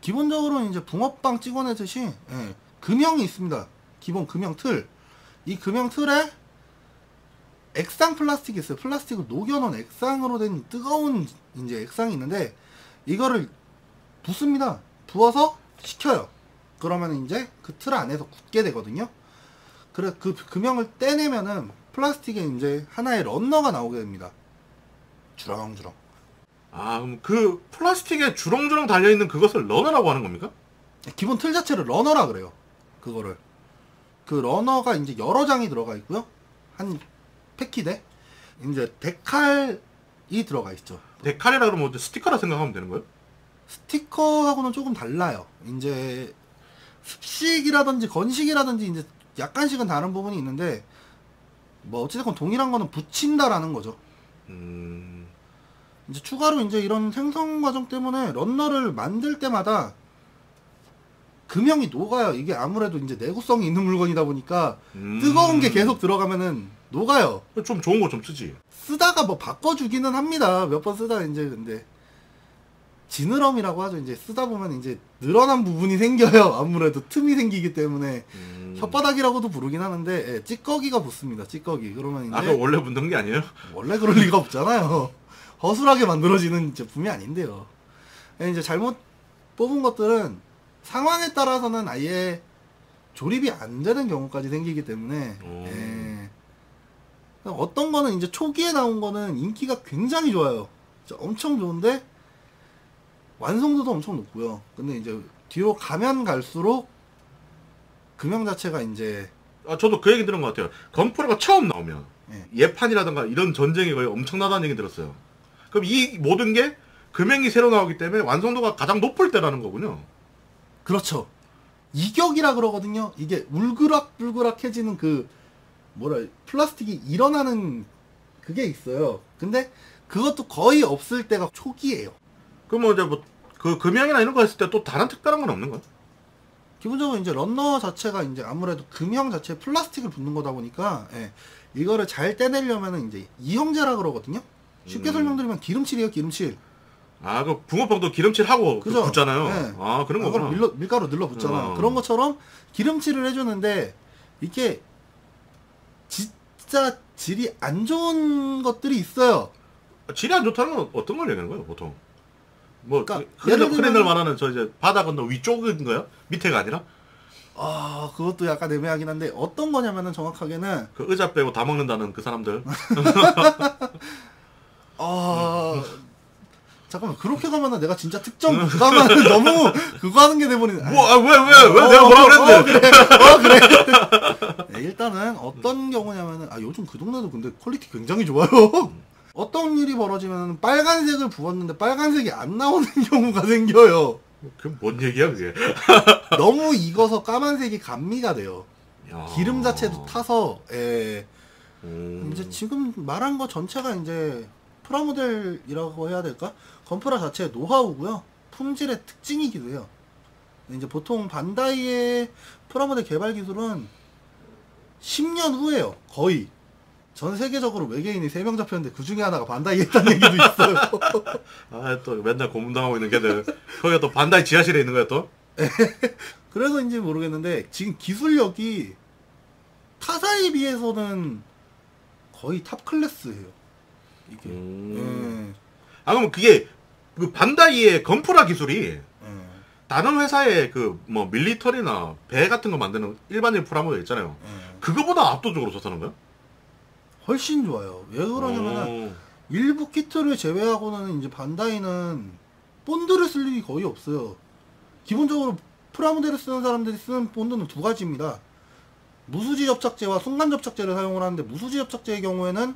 기본적으로 이제 붕어빵 찍어내듯이 금형이 있습니다. 기본 금형 틀. 이 금형 틀에 액상 플라스틱이 있어요. 플라스틱을 녹여놓은 액상으로 된 뜨거운 이제 액상이 있는데 이거를 붓습니다. 부어서 식혀요. 그러면 이제 그 틀 안에서 굳게 되거든요. 그래 그 금형을 떼내면은 플라스틱에 이제 하나의 런너가 나오게 됩니다. 주렁주렁. 그럼 그 플라스틱에 주렁주렁 달려있는 그것을 러너라고 하는 겁니까? 기본 틀 자체를 러너라 그래요. 그거를. 그 러너가 이제 여러 장이 들어가 있고요. 한 패키대. 이제 데칼이 들어가 있죠. 데칼이라 그러면 스티커라 생각하면 되는 거예요? 스티커하고는 조금 달라요. 이제 습식이라든지 건식이라든지 이제 약간씩은 다른 부분이 있는데 뭐 어찌됐건 동일한 거는 붙인다라는 거죠. 이제 추가로 이제 이런 생성 과정 때문에 런너를 만들 때마다 금형이 녹아요. 이게 아무래도 이제 내구성이 있는 물건이다 보니까 뜨거운 게 계속 들어가면은 녹아요. 좀 좋은 거 좀 쓰지. 쓰다가 뭐 바꿔주기는 합니다. 몇 번 쓰다 이제 근데 지느러미라고 하죠. 이제 쓰다 보면 이제 늘어난 부분이 생겨요. 아무래도 틈이 생기기 때문에 혓바닥이라고도 부르긴 하는데 찌꺼기가 붙습니다. 찌꺼기. 그러면 이제 그거 원래 붙는 게 아니에요? 원래 그럴 리가 없잖아요. 허술하게 만들어지는 제품이 아닌데요. 이제 잘못 뽑은 것들은 상황에 따라서는 아예 조립이 안 되는 경우까지 생기기 때문에 어떤 거는 이제 초기에 나온 거는 인기가 굉장히 좋아요. 엄청 좋은데 완성도도 엄청 높고요. 근데 이제 뒤로 가면 갈수록 금형 자체가 이제 저도 그 얘기 들은 것 같아요. 건프라가 처음 나오면 예판이라든가 이런 전쟁이 거의 엄청나다는 얘기 들었어요. 그럼 이 모든 게 금형이 새로 나오기 때문에 완성도가 가장 높을 때라는 거군요. 그렇죠. 이격이라 그러거든요. 이게 울그락불그락해지는 그 플라스틱이 일어나는 그게 있어요. 근데 그것도 거의 없을 때가 초기예요. 그럼 이제 그 금형이나 이런 거 했을 때 또 다른 특별한 건 없는 거야? 기본적으로 이제 런너 자체가 이제 아무래도 금형 자체에 플라스틱을 붓는 거다 보니까 이거를 잘 떼내려면은 이제 이형제라 그러거든요. 쉽게 설명드리면 기름칠이에요, 기름칠. 그 붕어빵도 기름칠하고 그죠? 붓잖아요. 네. 그런 거구나. 밀가루 늘러 붓잖아요. 그런 것처럼 기름칠을 해주는데 이게 진짜 질이 안 좋은 것들이 있어요. 질이 안 좋다는 건 어떤 걸 얘기하는 거예요, 보통? 뭐 그러니까 흔히들 말하는 저 이제 바다 건너 위쪽인 거야? 밑에가 아니라? 그것도 약간 애매하긴 한데 어떤 거냐면은 정확하게는 그 의자 빼고 다 먹는다는 그 사람들. 잠깐만 그렇게 가면은 내가 진짜 특정 구간만 너무 그거 하는 게 돼버리네. 왜 내가 뭐라 그랬는데? 그래. 네, 일단은 어떤 경우냐면은 요즘 그 동네도 근데 퀄리티 굉장히 좋아요. 어떤 일이 벌어지면 빨간색을 부었는데 빨간색이 안 나오는 경우가 생겨요. 그 뭔 얘기야 그게? 너무 익어서 까만색이 감미가 돼요. 야. 기름 자체도 타서 예. 음. 이제 지금 말한 거 전체가 이제 프라모델이라고 해야 될까? 건프라 자체의 노하우고요. 품질의 특징이기도 해요. 이제 보통 반다이의 프라모델 개발 기술은 10년 후에요. 거의. 전 세계적으로 외계인이 3명 잡혔는데 그 중에 하나가 반다이 했다는 얘기도 있어요. 아, 또 맨날 고문당하고 있는 걔들. 거기가 또 반다이 지하실에 있는 거야 또? 그래서인지 모르겠는데 지금 기술력이 타사에 비해서는 거의 탑 클래스예요. 이게. 아, 그럼 그게 그 반다이의 건프라 기술이 다른 회사의 그 뭐 밀리터리나 배 같은 거 만드는 일반적인 프라모델 있잖아요. 그거보다 압도적으로 좋다는 거야? 훨씬 좋아요. 왜 그러냐면은 일부 키트를 제외하고는 이제 반다이는 본드를 쓸 일이 거의 없어요. 기본적으로 프라모델을 쓰는 사람들이 쓰는 본드는 두 가지입니다. 무수지 접착제와 순간 접착제를 사용을 하는데 무수지 접착제의 경우에는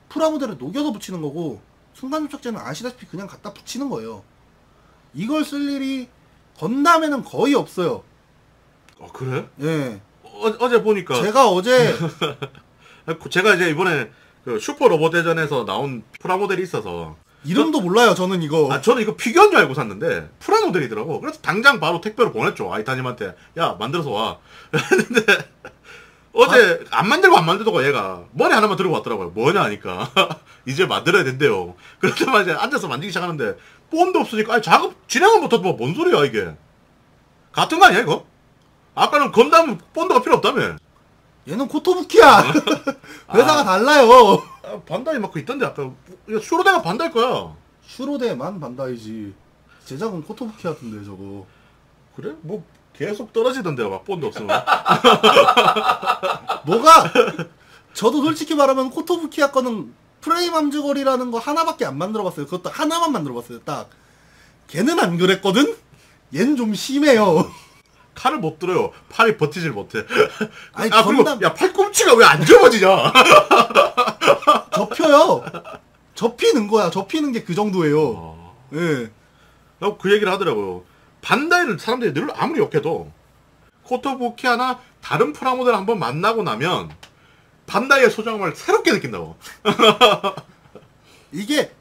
프라모델을 녹여서 붙이는 거고 순간 접착제는 아시다시피 그냥 갖다 붙이는 거예요. 이걸 쓸 일이 건담에는 거의 없어요. 그래? 예. 어제 보니까 제가 어제 제가 이제 이번에 그 슈퍼 로봇 대전에서 나온 프라모델이 있어서 이름도 몰라요. 저는 이거. 아 저는 이거 피규어인 줄 알고 샀는데 프라모델이더라고. 그래서 당장 바로 택배로 보냈죠. 아이타님한테. 야 만들어서 와. 그랬는데 어제 안 만들다가 얘가 머리 하나만 들고 왔더라고요. 뭐냐 하니까 이제 만들어야 된대요. 그러다가 이제 앉아서 만들기 시작하는데 본도 없으니까 아니 작업 진행은 못하고 뭔 소리야 이게. 같은 거 아니야 이거? 아까는 건담 본드가 필요 없다며. 얘는 코토부키야. 회사가 달라요. 아, 반다이 막 그 있던데 아까 슈로데가 반다이 거야. 슈로데만 반다이지. 제작은 코토부키 같은데 저거. 그래? 뭐 계속 떨어지던데 막 본드 없으면. 뭐가? 저도 솔직히 말하면 코토부키야 거는 프레임 함즈걸이라는 거 하나밖에 안 만들어봤어요. 그것도 하나만 만들어봤어요. 딱. 걔는 안 그랬거든? 얘는 좀 심해요. 칼을 못 들어요. 팔이 버티질 못해. 아니, 아 그리고 건담- 야 팔꿈치가 왜 안 접어지냐? 접혀요. 접히는 거야. 접히는 게 그 정도예요. 예. 그 얘기를 하더라고요. 반다이를 사람들이 늘 아무리 욕해도 코토부키아나 다른 프라모델 한번 만나고 나면 반다이의 소중함을 새롭게 느낀다고. 이게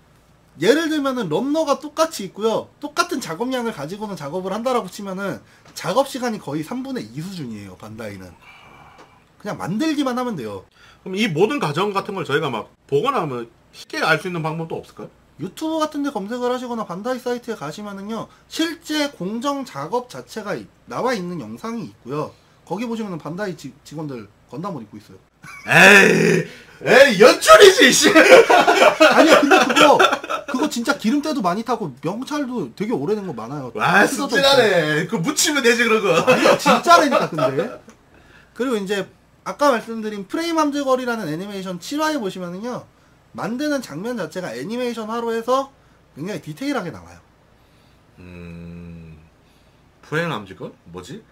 예를 들면은 런너가 똑같이 있고요. 똑같은 작업량을 가지고는 작업을 한다라고 치면은 작업 시간이 거의 3분의 2 수준이에요. 반다이는. 그냥 만들기만 하면 돼요. 그럼 이 모든 과정 같은 걸 저희가 막 보거나 하면 쉽게 알 수 있는 방법도 없을까요? 유튜브 같은 데 검색을 하시거나 반다이 사이트에 가시면은요. 실제 공정 작업 자체가 나와 있는 영상이 있고요. 거기 보시면은 반다이 직원들 건담 옷 입고 있어요. 에이 연출이지 씨. 아니야 근데 그거 진짜 기름때도 많이 타고 명찰도 되게 오래된 거 많아요. 와 씁쓸하네. 그 묻히면 되지 그런 거. 아니야 진짜라니까 근데. 그리고 이제 아까 말씀드린 프레임 함즈걸이라는 애니메이션 7화에 보시면은요. 만드는 장면 자체가 애니메이션화로 해서 굉장히 디테일하게 나와요. 프레임 암지건 뭐지?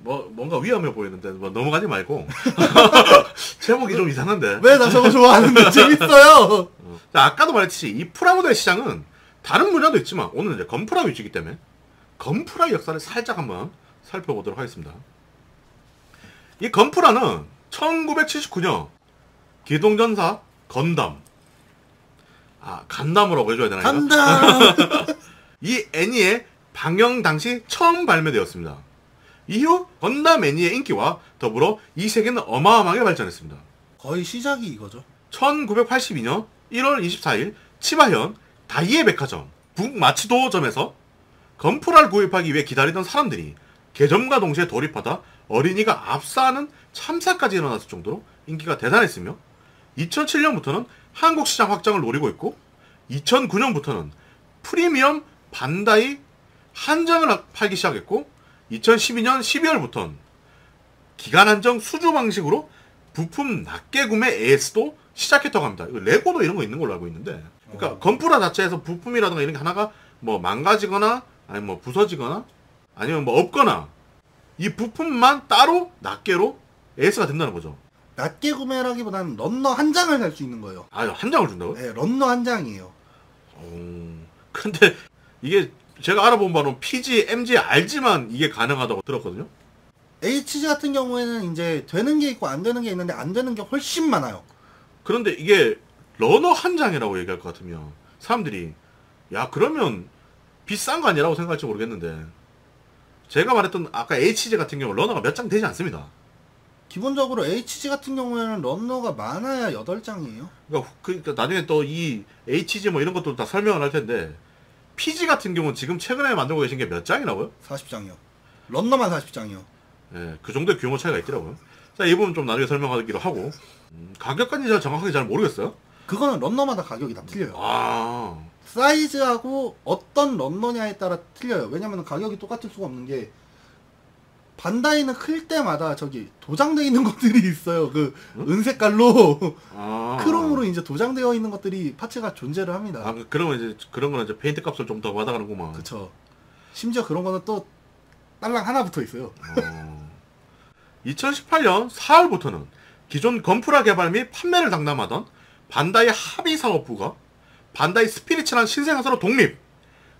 뭐 뭔가 위험해 보이는데 뭐 넘어가지 말고. 제목이 좀 이상한데. 왜 나 저거 좋아하는데 재밌어요. 자, 아까도 말했듯이 이 프라모델 시장은 다른 분야도 있지만 오늘 이제 건프라 위주이기 때문에 건프라 역사를 살짝 한번 살펴보도록 하겠습니다. 이 건프라는 1979년 기동전사 건담, 간담으로 해줘야 되나요? 간다. 이 애니의 방영 당시 처음 발매되었습니다. 이후 건담 애니의 인기와 더불어 이 세계는 어마어마하게 발전했습니다. 거의 시작이 이거죠. 1982년 1월 24일 치바현 다이에 백화점 북마치도점에서 건프라를 구입하기 위해 기다리던 사람들이 개점과 동시에 돌입하다 어린이가 압사하는 참사까지 일어났을 정도로 인기가 대단했으며 2007년부터는 한국 시장 확장을 노리고 있고 2009년부터는 프리미엄 반다이 한정을 팔기 시작했고 2012년 12월부터는 기간 한정 수주 방식으로 부품 낱개 구매 AS도 시작했다고 합니다. 이거 레고도 이런 거 있는 걸로 알고 있는데, 그러니까 건프라 자체에서 부품이라든가 이런 게 하나가 뭐 망가지거나 아니면 뭐 부서지거나 아니면 뭐 없거나 이 부품만 따로 낱개로 AS가 된다는 거죠. 낱개 구매라기보다는 런너 한 장을 살 수 있는 거예요. 한 장을 준다고요? 네, 런너 한 장이에요. 근데 이게 제가 알아본 바로는 PG, MG, RG만 이게 가능하다고 들었거든요. HG 같은 경우에는 이제 되는 게 있고 안 되는 게 있는데 안 되는 게 훨씬 많아요. 그런데 이게 러너 한 장이라고 얘기할 것 같으면 사람들이 야 그러면 비싼 거 아니라고 생각할지 모르겠는데 제가 말했던 아까 HG 같은 경우 러너가 몇 장 되지 않습니다. 기본적으로 HG 같은 경우에는 런너가 많아야 8장이에요. 그러니까 나중에 또 이 HG 뭐 이런 것도 다 설명을 할 텐데 PG 같은 경우는 지금 최근에 만들고 계신 게 몇 장이라고요? 40장이요. 런너만 40장이요. 예, 그 정도의 규모 차이가 있더라고요. 자, 이 부분 좀 나중에 설명하기로 하고 가격까지 제가 정확하게 잘 모르겠어요. 그거는 런너마다 가격이 다 틀려요. 아, 사이즈하고 어떤 런너냐에 따라 틀려요. 왜냐면 가격이 똑같을 수가 없는 게 반다이는 클 때마다 저기 도장되어 있는 것들이 있어요. 그 은색깔로 크롬으로 이제 도장되어 있는 것들이 파츠가 존재를 합니다. 아, 그러면 이제 그런 거는 이제 페인트 값을 좀 더 받아가는구만. 그쵸. 심지어 그런 거는 또 딸랑 하나 붙어 있어요. 2018년 4월부터는 기존 건프라 개발 및 판매를 담당하던 반다이 합의사업부가 반다이 스피릿이라는 신생아사로 독립.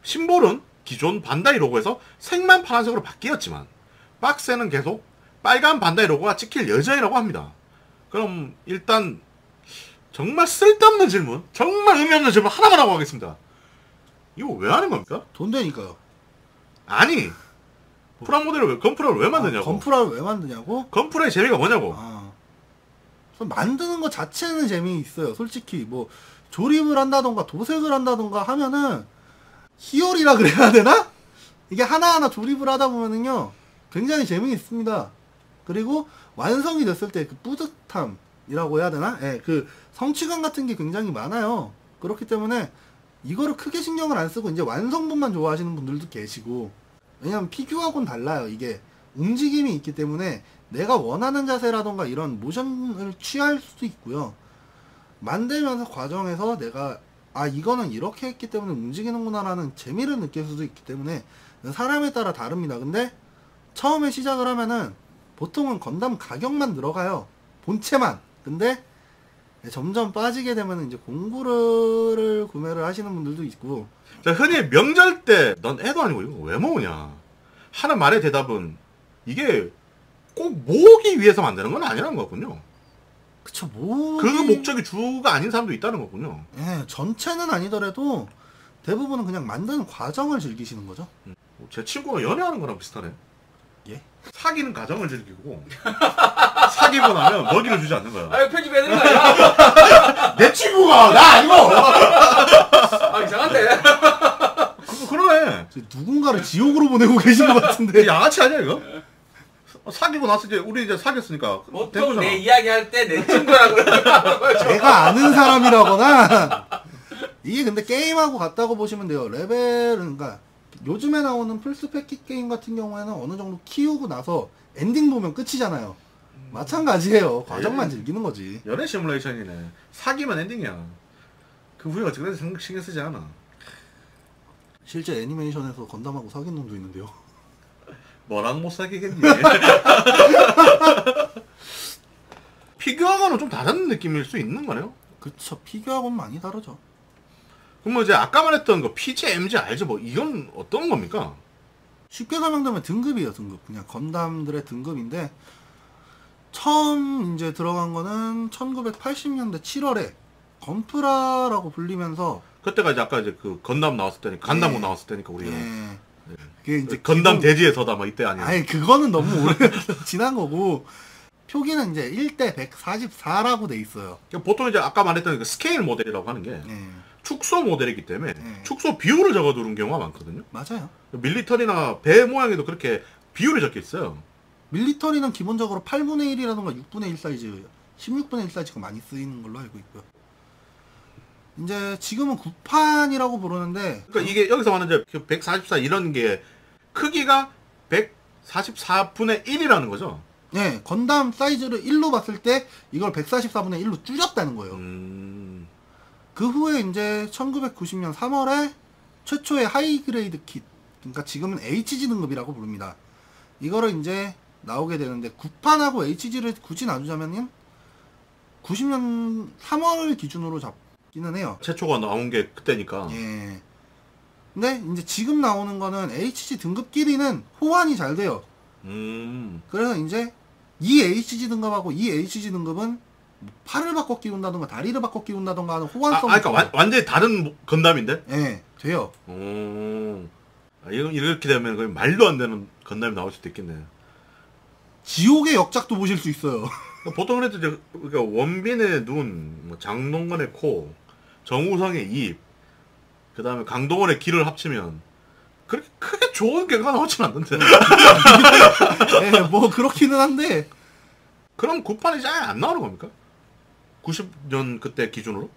심볼은 기존 반다이 로고에서 색만 파란색으로 바뀌었지만 박스에는 계속 빨간 반다이 로고가 찍힐 예정이라고 합니다. 그럼 일단 정말 쓸데없는 질문, 정말 의미 없는 질문 하나만 하고 가겠습니다. 이거 왜 하는 겁니까? 돈 되니까요. 아니 프라모델을 건프라를 왜 만드냐고. 건프라를 왜 만드냐고? 건프라의 재미가 뭐냐고. 만드는 것 자체는 재미있어요. 솔직히 뭐 조립을 한다던가 도색을 한다던가 하면은 희열이라 그래야 되나? 이게 하나하나 조립을 하다 보면은요 굉장히 재미있습니다. 그리고 완성이 됐을 때 그 뿌듯함이라고 해야 되나? 예, 그 성취감 같은 게 굉장히 많아요. 그렇기 때문에 이거를 크게 신경을 안 쓰고 이제 완성분만 좋아하시는 분들도 계시고, 왜냐면 피규어하고는 달라요. 이게 움직임이 있기 때문에 내가 원하는 자세라던가 이런 모션을 취할 수도 있고요. 만들면서 과정에서 내가 이거는 이렇게 했기 때문에 움직이는구나 라는 재미를 느낄 수도 있기 때문에 사람에 따라 다릅니다. 근데 처음에 시작을 하면은 보통은 건담 가격만 들어가요. 본체만. 근데 점점 빠지게 되면 이제 공구를 구매를 하시는 분들도 있고. 자, 흔히 명절 때 넌 애도 아니고 이거 왜 모으냐 하는 말의 대답은 이게 꼭 모으기 위해서 만드는 건 아니라는 거군요. 그쵸, 뭐. 그 목적이 주가 아닌 사람도 있다는 거군요. 예, 전체는 아니더라도 대부분은 그냥 만드는 과정을 즐기시는 거죠. 제 친구가 연애하는 거랑 비슷하네. 예? 사귀는 과정을 즐기고 사귀고 나면 먹이를 주지 않는 거야. 아, 이거 편집해야 되는 거 아니야? 내 친구가 나 아니고. 아, 이상한데? 그러네. 누군가를 지옥으로 보내고 계신 것 같은데. 양아치 아니야 이거? 사귀고 나서 이제 우리 이제 사귀었으니까 된 보통 거잖아. 내 이야기 할 때 내 친구라고 그러는 제가 아는 사람이라거나. 이게 근데 게임하고 같다고 보시면 돼요. 레벨은, 그러니까 요즘에 나오는 플스 패킷 게임 같은 경우에는 어느 정도 키우고 나서 엔딩 보면 끝이잖아요. 마찬가지예요. 과정만 즐기는 거지. 연애 시뮬레이션이네. 사귀면 엔딩이야. 그 후에 어떻게든 신경 쓰지 않아. 실제 애니메이션에서 건담하고 사귄 놈도 있는데요. 너랑 못 사귀겠니? 피규어하고는 좀 다른 느낌일 수 있는 거네요. 그쵸, 피규어하고는 많이 다르죠. 그럼 뭐 이제 아까 말했던 거 PG, MG, RG 뭐 이건 어떤 겁니까? 쉽게 설명드리면 등급이에요. 등급. 그냥 건담들의 등급인데, 처음 이제 들어간 거는 1980년대 7월에 건프라라고 불리면서, 그때가 이제 아까 이제 그 건담 나왔을 때니까 간담고 예. 나왔을 때니까 우리가 예. 그게 이제 건담 대지에 서다 뭐 이때 아니야. 아니, 그거는 너무 오래 지난 거고, 표기는 이제 1대 144라고 돼 있어요. 보통 이제 아까 말했던 그 스케일 모델이라고 하는 게 예. 축소 모델이기 때문에 네. 축소 비율을 적어두는 경우가 많거든요. 맞아요. 밀리터리나 배 모양에도 그렇게 비율이 적혀 있어요. 밀리터리는 기본적으로 8분의 1이라던가 6분의 1 사이즈, 16분의 1 사이즈가 많이 쓰이는 걸로 알고 있고요. 이제 지금은 9판이라고 부르는데, 그러니까 이게 여기서 말하는 이제 144 이런 게 크기가 144분의 1이라는 거죠. 네, 건담 사이즈를 1로 봤을 때 이걸 144분의 1로 줄였다는 거예요. 그 후에 이제 1990년 3월에 최초의 하이그레이드 킷, 그러니까 지금은 HG 등급이라고 부릅니다. 이거를 이제 나오게 되는데, 9판하고 HG를 굳이 나누자면은 90년 3월 기준으로 잡기는 해요. 최초가 나온 게 그때니까. 예. 근데 이제 지금 나오는 거는 HG 등급끼리는 호환이 잘 돼요. 그래서 이제 이 HG 등급하고 이 HG 등급은 팔을 바꿔 끼운다던가 다리를 바꿔 끼운다던가 하는 호환성. 그러니까 완전히 다른 건담인데? 네, 돼요. 이렇게 되면 거의 말도 안 되는 건담이 나올 수도 있겠네. 지옥의 역작도 보실 수 있어요. 보통 그래도 이제 그러니까 원빈의 눈, 뭐 장동건의 코, 정우성의 입, 그 다음에 강동원의 귀를 합치면 그렇게 크게 좋은 결과가 나오진 않는데. 네, 뭐 그렇기는 한데. 그럼 구판이 아예 안 나오는 겁니까? 90년 그때 기준으로?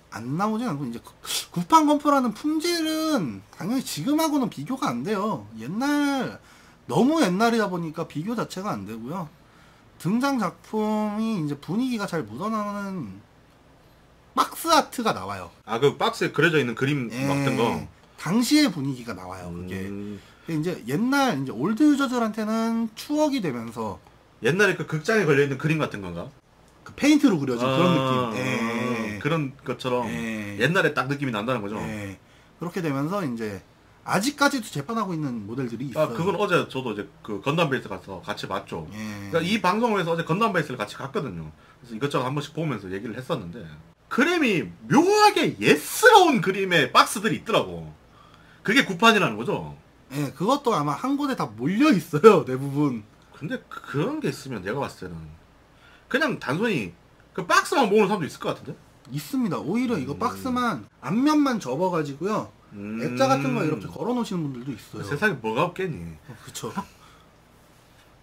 안 나오진 않고 이제 구판 건프라는 품질은 당연히 지금하고는 비교가 안 돼요. 너무 옛날이다 보니까 비교 자체가 안 되고요. 등장 작품이 이제 분위기가 잘 묻어나는 박스 아트가 나와요. 그 박스에 그려져 있는 그림 같은 거. 당시의 분위기가 나와요. 그게 이제 옛날 이제 올드 유저들한테는 추억이 되면서 옛날에 그 극장에 걸려 있는 그림 같은 건가? 그 페인트로 그려진 그런 느낌. 그런 것처럼 옛날에 딱 느낌이 난다는 거죠. 그렇게 되면서 이제 아직까지도 재판하고 있는 모델들이 있어요. 그건 어제 저도 이제 그 건담 베이스 가서 같이 봤죠. 그러니까 이 방송을 해서 어제 건담 베이스를 같이 갔거든요. 그래서 이것저것 한 번씩 보면서 얘기를 했었는데 그림이 묘하게 예스러운 그림의 박스들이 있더라고. 그게 구판이라는 거죠. 예, 그것도 아마 한 곳에 다 몰려 있어요, 대부분. 근데 그런 게 있으면 내가 봤을 때는 그냥 단순히 그 박스만 모으는 사람도 있을 것 같은데? 있습니다. 오히려 이거 박스만 앞면만 접어가지고요. 액자 같은 거 이렇게 걸어 놓으시는 분들도 있어요. 세상에 뭐가 없겠니? 그쵸.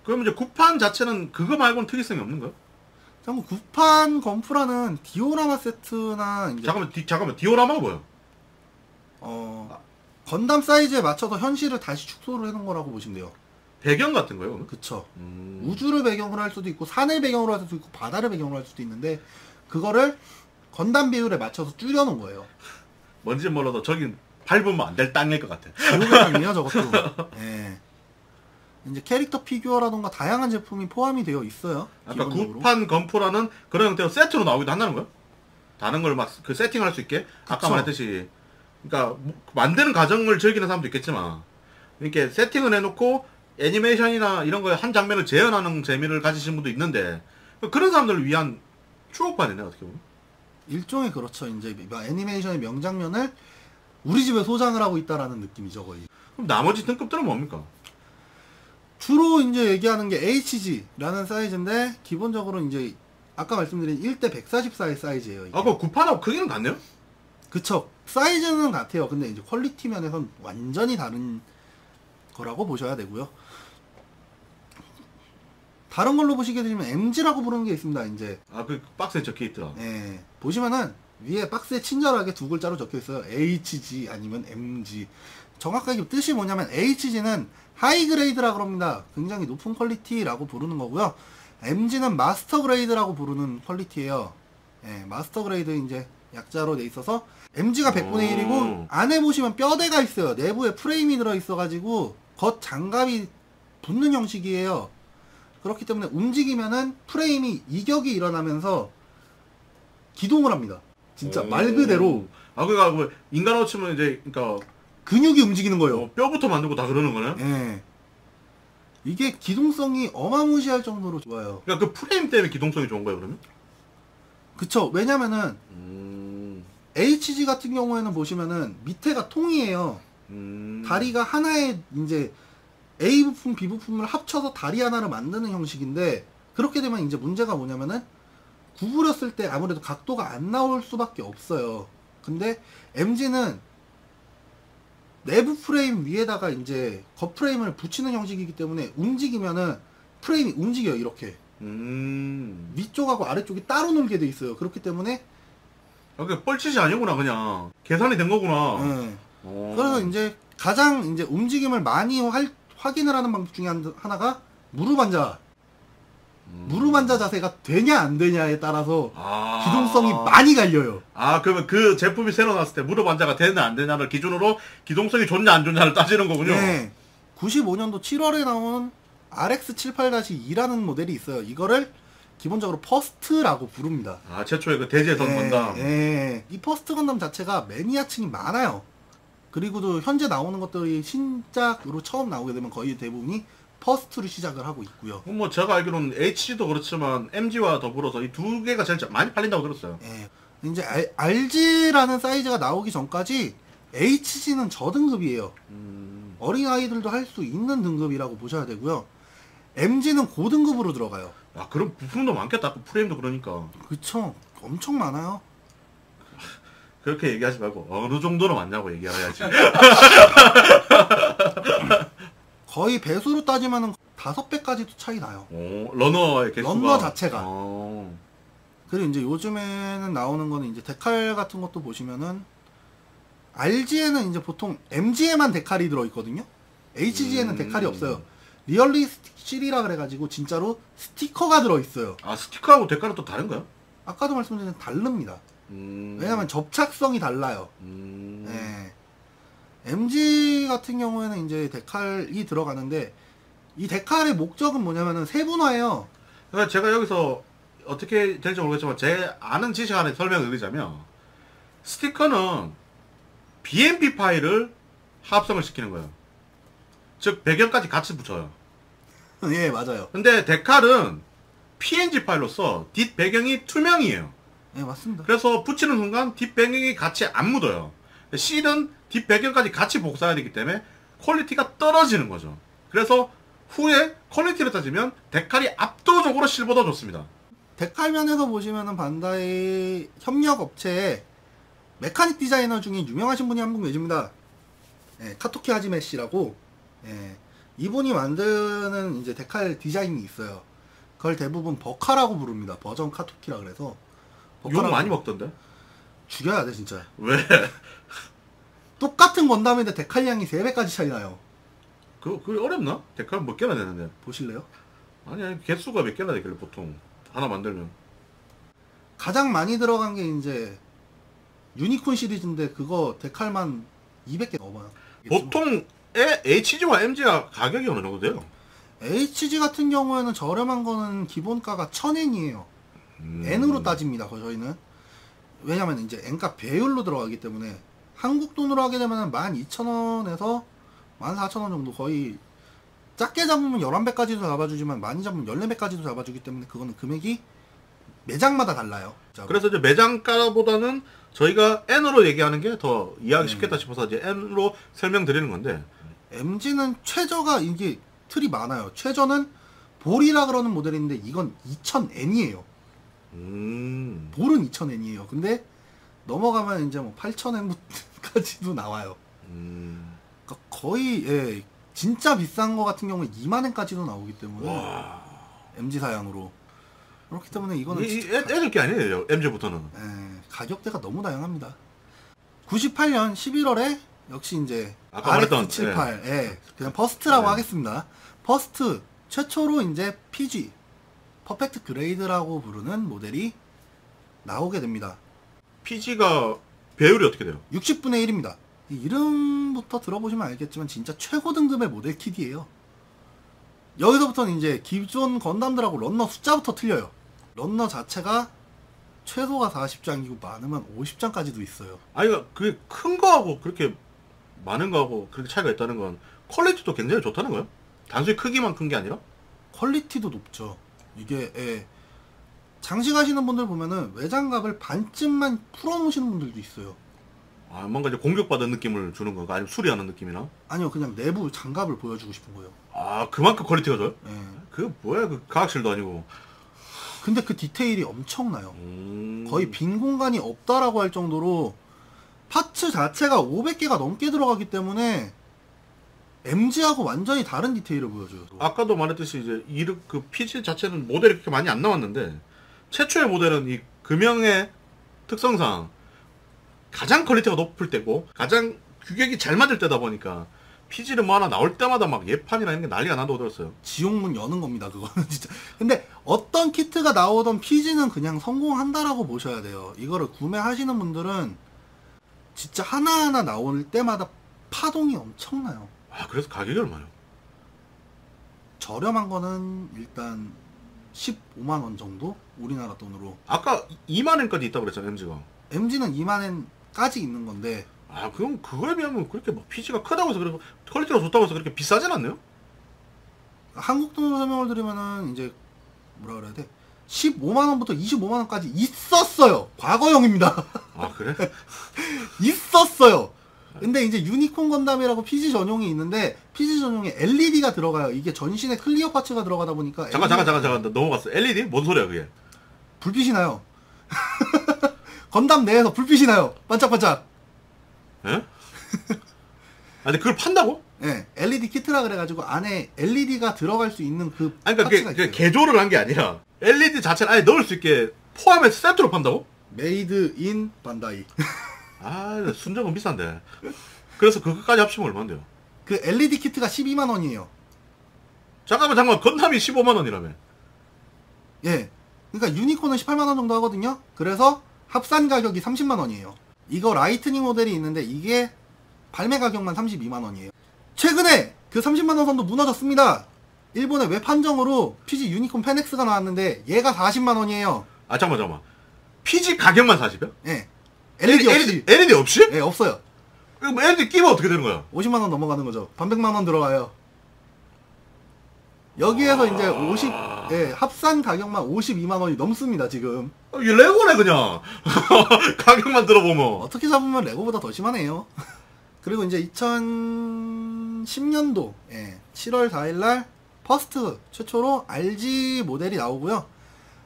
그럼 이제 구판 자체는 그거 말고는 특이성이 없는 거야? 잠깐 구판 건프라는 디오라마 세트나 이제 잠깐만 디오라마가 뭐야? 건담 사이즈에 맞춰서 현실을 다시 축소를 해놓은 거라고 보시면 돼요. 배경 같은 거예요? 그러면? 그쵸. 우주를 배경으로 할 수도 있고 산을 배경으로 할 수도 있고 바다를 배경으로 할 수도 있는데 그거를 건담 비율에 맞춰서 줄여놓은 거예요. 뭔지 몰라도 저긴 밟으면 안 될 땅일 것 같아. 지옥의 땅이에요 저것도. 예. 이제 캐릭터 피규어라던가 다양한 제품이 포함이 되어 있어요. 아까 기본적으로. 구판 건프라는 그런 형태로 세트로 나오기도 한다는 거야? 다른 걸 막 그 세팅할 수 있게? 아까 그쵸. 말했듯이 그러니까 만드는 과정을 즐기는 사람도 있겠지만 이렇게 세팅을 해놓고 애니메이션이나 이런 거에 한 장면을 재현하는 재미를 가지신 분도 있는데 그런 사람들을 위한 추억판이네 어떻게 보면. 일종의 그렇죠. 이제 애니메이션의 명장면을 우리 집에 소장을 하고 있다라는 느낌이죠 거의. 그럼 나머지 등급들은 뭡니까? 주로 이제 얘기하는 게 HG라는 사이즈인데 기본적으로 이제 아까 말씀드린 1대 144의 사이즈예요. 이게. 그 구판하고 크기는 같네요? 그쵸. 사이즈는 같아요. 근데 이제 퀄리티 면에선 완전히 다른 거라고 보셔야 되고요. 다른 걸로 보시게 되면 MG라고 부르는 게 있습니다. 이제 그 박스에 적혀 있더라. 네, 보시면은 위에 박스에 친절하게 두 글자로 적혀 있어요. HG 아니면 MG. 정확하게 뜻이 뭐냐면 HG는 하이 그레이드라고 합니다. 굉장히 높은 퀄리티라고 부르는 거고요. MG는 마스터 그레이드라고 부르는 퀄리티예요. 예, 마스터 그레이드 이제 약자로 돼 있어서 MG가 100분의 1이고 안에 보시면 뼈대가 있어요. 내부에 프레임이 들어 있어가지고 겉 장갑이 붙는 형식이에요. 그렇기 때문에 움직이면은 프레임이 이격이 일어나면서 기동을 합니다. 진짜 말 그대로 그러니까 뭐 인간으로 치면 이제 그러니까 근육이 움직이는 거예요. 뼈부터 만들고 다 그러는 거네. 예. 이게 기동성이 어마무시할 정도로 좋아요. 그러니까 그 프레임 때문에 기동성이 좋은 거예요 그러면? 그쵸. 왜냐면은 HG 같은 경우에는 보시면은 밑에가 통이에요. 다리가 하나의 이제 A 부품, B 부품을 합쳐서 다리 하나를 만드는 형식인데 그렇게 되면 이제 문제가 뭐냐면은 구부렸을 때 아무래도 각도가 안 나올 수밖에 없어요. 근데 MG는 내부 프레임 위에다가 이제 겉 프레임을 붙이는 형식이기 때문에 움직이면은 프레임이 움직여요. 이렇게 위쪽하고 아래쪽이 따로 놀게 돼 있어요. 그렇기 때문에 그게 뻘짓이 아니구나 그냥 계산이 된 거구나. 네. 그래서 이제 가장 이제 움직임을 많이 확인을 하는 방법 중에 하나가 무릎 앉아. 무릎 앉아 자세가 되냐 안 되냐에 따라서 기동성이 많이 갈려요. 그러면 그 제품이 새로 나왔을 때 무릎 앉아가 되냐 안 되냐를 기준으로 기동성이 좋냐 안 좋냐를 따지는 거군요. 네. 95년도 7월에 나온 RX78-2라는 모델이 있어요. 이거를 기본적으로 퍼스트라고 부릅니다. 최초의 그 대제선 건담. 이 퍼스트 건담 자체가 매니아층이 많아요. 그리고도 현재 나오는 것들이 신작으로 처음 나오게 되면 거의 대부분이 퍼스트로 시작을 하고 있고요. 뭐 제가 알기로는 HG도 그렇지만 MG와 더불어서 이 두 개가 제일 많이 팔린다고 들었어요. 예. 이제 RG라는 사이즈가 나오기 전까지 HG는 저등급이에요. 어린 아이들도 할 수 있는 등급이라고 보셔야 되고요. MG는 고등급으로 들어가요. 아, 그럼 부품도 많겠다. 프레임도 그러니까. 그쵸? 엄청 많아요. 그렇게 얘기하지 말고 어느 정도로 많냐고 얘기해야지. 거의 배수로 따지면 5배까지도 차이 나요. 오, 러너의 개수가. 러너 자체가. 어. 그리고 이제 요즘에는 나오는 거는 이제 데칼 같은 것도 보시면은 RG에는 이제 보통 MG에만 데칼이 들어있거든요. HG에는 데칼이 없어요. 리얼리스틱 실이라 그래가지고 진짜로 스티커가 들어있어요. 아, 스티커하고 데칼은 또 다른가요? 아까도 말씀드린 다릅니다. 왜냐면 접착성이 달라요. 네. MG 같은 경우에는 이제 데칼이 들어가는데 이 데칼의 목적은 뭐냐면은 세분화예요. 그러니까 제가 여기서 어떻게 될지 모르겠지만 제 아는 지식 안에 설명을 드리자면 스티커는 BMP 파일을 합성을 시키는 거예요. 즉 배경까지 같이 붙여요. 예, 맞아요. 근데 데칼은 PNG 파일로서 뒷 배경이 투명이에요. 예, 맞습니다. 그래서 붙이는 순간 뒷 배경이 같이 안 묻어요. 실은 뒷 배경까지 같이 복사해야 되기 때문에 퀄리티가 떨어지는 거죠. 그래서 후에 퀄리티를 따지면 데칼이 압도적으로 실보다 좋습니다. 데칼 면에서 보시면은 반다이 협력 업체에 메카닉 디자이너 중에 유명하신 분이 한 분 계십니다. 예, 카토키 하지메 씨라고. 예, 이분이 만드는 이제 데칼 디자인이 있어요. 그걸 대부분 버카라고 부릅니다. 버전 카토키라 그래서. 욕 많이 먹던데? 죽여야 돼 진짜. 왜? 똑같은 건담인데 데칼 양이 3배까지 차이 나요. 그게 어렵나? 데칼 몇 개나 되는데? 보실래요? 아니, 개수가 몇 개나 되길래 보통 하나 만들면. 가장 많이 들어간 게 이제 유니콘 시리즈인데 그거 데칼만 200개 넘어요. 보통 HG와 MG가 가격이 어느 정도 돼요? HG 같은 경우에는 저렴한 거는 기본가가 1000엔이에요. N으로 따집니다. 저희는. 왜냐면 이제 N값 배율로 들어가기 때문에 한국 돈으로 하게 되면 12,000원에서 14,000원 정도 거의 작게 잡으면 11배까지도 잡아주지만 많이 잡으면 14배까지도 잡아주기 때문에 그거는 금액이 매장마다 달라요. 그래서 이제 매장가보다는 저희가 N으로 얘기하는 게 더 이해하기 쉽겠다 싶어서 이제 N으로 설명드리는 건데 MG는 최저가 이게 틀이 많아요. 최저는 볼이라 그러는 모델인데 이건 2000N이에요. 볼은 2000N이에요. 근데 넘어가면 이제 뭐 8000N까지도 나와요. 그러니까 거의 예, 진짜 비싼 거 같은 경우는 2만엔까지도 나오기 때문에 와. MG 사양으로 그렇기 때문에 이거는 애들 게 아니에요. MG부터는. 예, 가격대가 너무 다양합니다. 98년 11월에 역시 이제 아까 말했던, RX78 예, 그냥 퍼스트라고 네. 하겠습니다. 퍼스트 최초로 이제 PG 퍼펙트 그레이드라고 부르는 모델이 나오게 됩니다. PG가 배율이 어떻게 돼요? 60분의 1입니다. 이름부터 들어보시면 알겠지만 진짜 최고 등급의 모델 킷이에요. 여기서부터는 이제 기존 건담들하고 런너 숫자부터 틀려요. 런너 자체가 최소가 40장이고 많으면 50장까지도 있어요. 아니, 그게 큰 거하고 그렇게 많은 거하고 그렇게 차이가 있다는 건 퀄리티도 굉장히 좋다는 거예요? 단순히 크기만 큰 게 아니라? 퀄리티도 높죠. 이게 예, 장식하시는 분들 보면은 외장갑을 반쯤만 풀어놓으시는 분들도 있어요. 아, 뭔가 이제 공격받은 느낌을 주는 건가? 아니면 수리하는 느낌이나? 아니요, 그냥 내부 장갑을 보여주고 싶은 거예요. 아, 그만큼 퀄리티가 좋아요? 예. 그 뭐야, 그 과학실도 아니고. 근데 그 디테일이 엄청나요. 거의 빈 공간이 없다라고 할 정도로 파츠 자체가 500개가 넘게 들어가기 때문에 MG하고 완전히 다른 디테일을 보여줘요. 아까도 말했듯이 이제 그 PG 자체는 모델이 그렇게 많이 안 나왔는데 최초의 모델은 이 금형의 특성상 가장 퀄리티가 높을 때고 가장 규격이 잘 맞을 때다 보니까 PG는 뭐 하나 나올 때마다 막 예판이나 이런 게 난리가 난다고 들었어요. 지옥문 여는 겁니다, 그거는 진짜. 근데 어떤 키트가 나오던 PG는 그냥 성공한다라고 보셔야 돼요. 이거를 구매하시는 분들은 진짜 하나하나 나올 때마다 파동이 엄청나요. 아, 그래서 가격이 얼마요? 저렴한 거는 일단 15만원 정도? 우리나라 돈으로. 아까 2만원까지 있다고 그랬잖아요, MG가. MG는 2만엔까지 있는 건데 아, 그럼 그거에 비하면 그렇게 막 PG가 크다고 해서 그리고 퀄리티가 좋다고 해서 그렇게 비싸진 않네요? 한국 돈으로 설명을 드리면은 이제 뭐라 그래야 돼? 15만 원부터 25만 원까지 있었어요. 과거형입니다. 아, 그래? 있었어요. 근데 이제 유니콘 건담이라고 PG 전용이 있는데 PG 전용에 LED가 들어가요. 이게 전신에 클리어 파츠가 들어가다 보니까 잠깐 나 넘어갔어. LED? 뭔 소리야 그게? 불빛이 나요. 건담 내에서 불빛이 나요. 반짝반짝. 예? 아니 그걸 판다고? 예, LED 키트라 그래가지고 안에 LED가 들어갈 수 있는 그 아니 그러니까 파츠가 그게 있어요. 개조를 한 게 아니라 LED 자체를 아예 넣을 수 있게 포함해서 세트로 판다고? 메이드 인 반다이. 아, 순정은 비싼데. 그래서 그것까지 합치면 얼마인데요? 그 LED 키트가 12만 원이에요. 잠깐만 건담이 15만 원이라며. 예. 그러니까 유니콘은 18만 원 정도 하거든요. 그래서 합산 가격이 30만 원이에요. 이거 라이트닝 모델이 있는데 이게 발매 가격만 32만 원이에요. 최근에 그 30만 원 선도 무너졌습니다. 일본의 웹 한정으로 PG 유니콘 페넥스가 나왔는데 얘가 40만 원이에요. 아 잠깐만. PG 가격만 40이야? 예. LED 없이. LED 없이? 예, 없어요. 그럼 LED 끼면 어떻게 되는 거야? 50만 원 넘어가는 거죠. 반백만 원 들어가요. 여기에서 이제 50, 예, 합산 가격만 52만 원이 넘습니다, 지금. 이게 레고네 그냥. 가격만 들어보면. 어떻게 잡으면 레고보다 더 심하네요. 그리고 이제 2010년도, 예, 7월 4일날 퍼스트 최초로 RG 모델이 나오고요.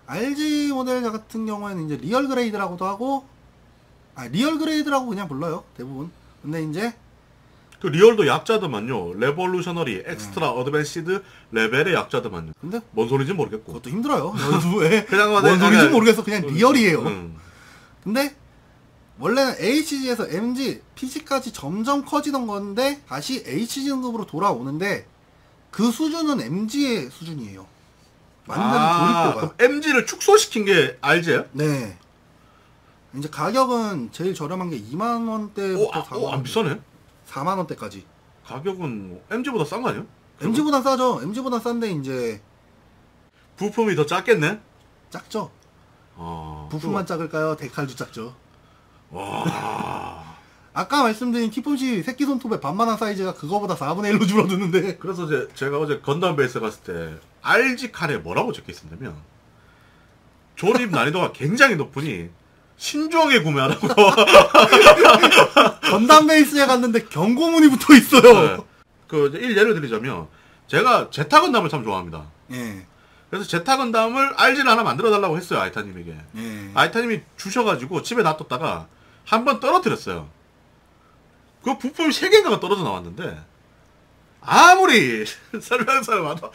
RG 모델 같은 경우에는 이제 리얼 그레이드라고도 하고, 리얼 그레이드라고 그냥 불러요, 대부분. 근데 이제 그 리얼도 약자더만요. 레볼루셔너리, 엑스트라, 어드밴시드 레벨의 약자더만요. 근데 뭔 소리인지 모르겠고. 그것도 힘들어요. 왜? 그냥 뭔 소리인지 그냥- 모르겠어. 그냥 리얼이에요. 응. 근데 원래는 HG에서 MG, PG까지 점점 커지던 건데 다시 HG 등급으로 돌아오는데 그 수준은 MG의 수준이에요. 만드는 조립도가. 그럼 MG를 축소시킨 게 RG예요? 네. 이제 가격은 제일 저렴한 게 2만 원대부터 4만 원. 안 비싸네. 4만 원대까지. 가격은 MG보다 싼 거 아니에요? MG보단 싸죠. MG보단 싼데 이제 부품이 더 작겠네? 작죠. 아, 부품만 작을까요? 데칼도 작죠. 와. 아까 말씀드린 키폰시 새끼 손톱의 반만한 사이즈가 그거보다 4분의 1로 줄어드는데 그래서 제가 어제 건담 베이스 갔을 때 RG 칸에 뭐라고 적혀 있었냐면 조립 난이도가 굉장히 높으니 신중하게 구매하라고. 건담 베이스에 갔는데 경고문이 붙어 있어요. 네. 그 예를 들자면 제가 제타 건담을 참 좋아합니다. 예. 그래서 제타 건담을 RG를 하나 만들어 달라고 했어요, 아이타님에게. 예. 아이타님이 주셔가지고 집에 놔뒀다가 한 번 떨어뜨렸어요. 그 부품이 3개인가가 떨어져 나왔는데 아무리 설명서를 봐도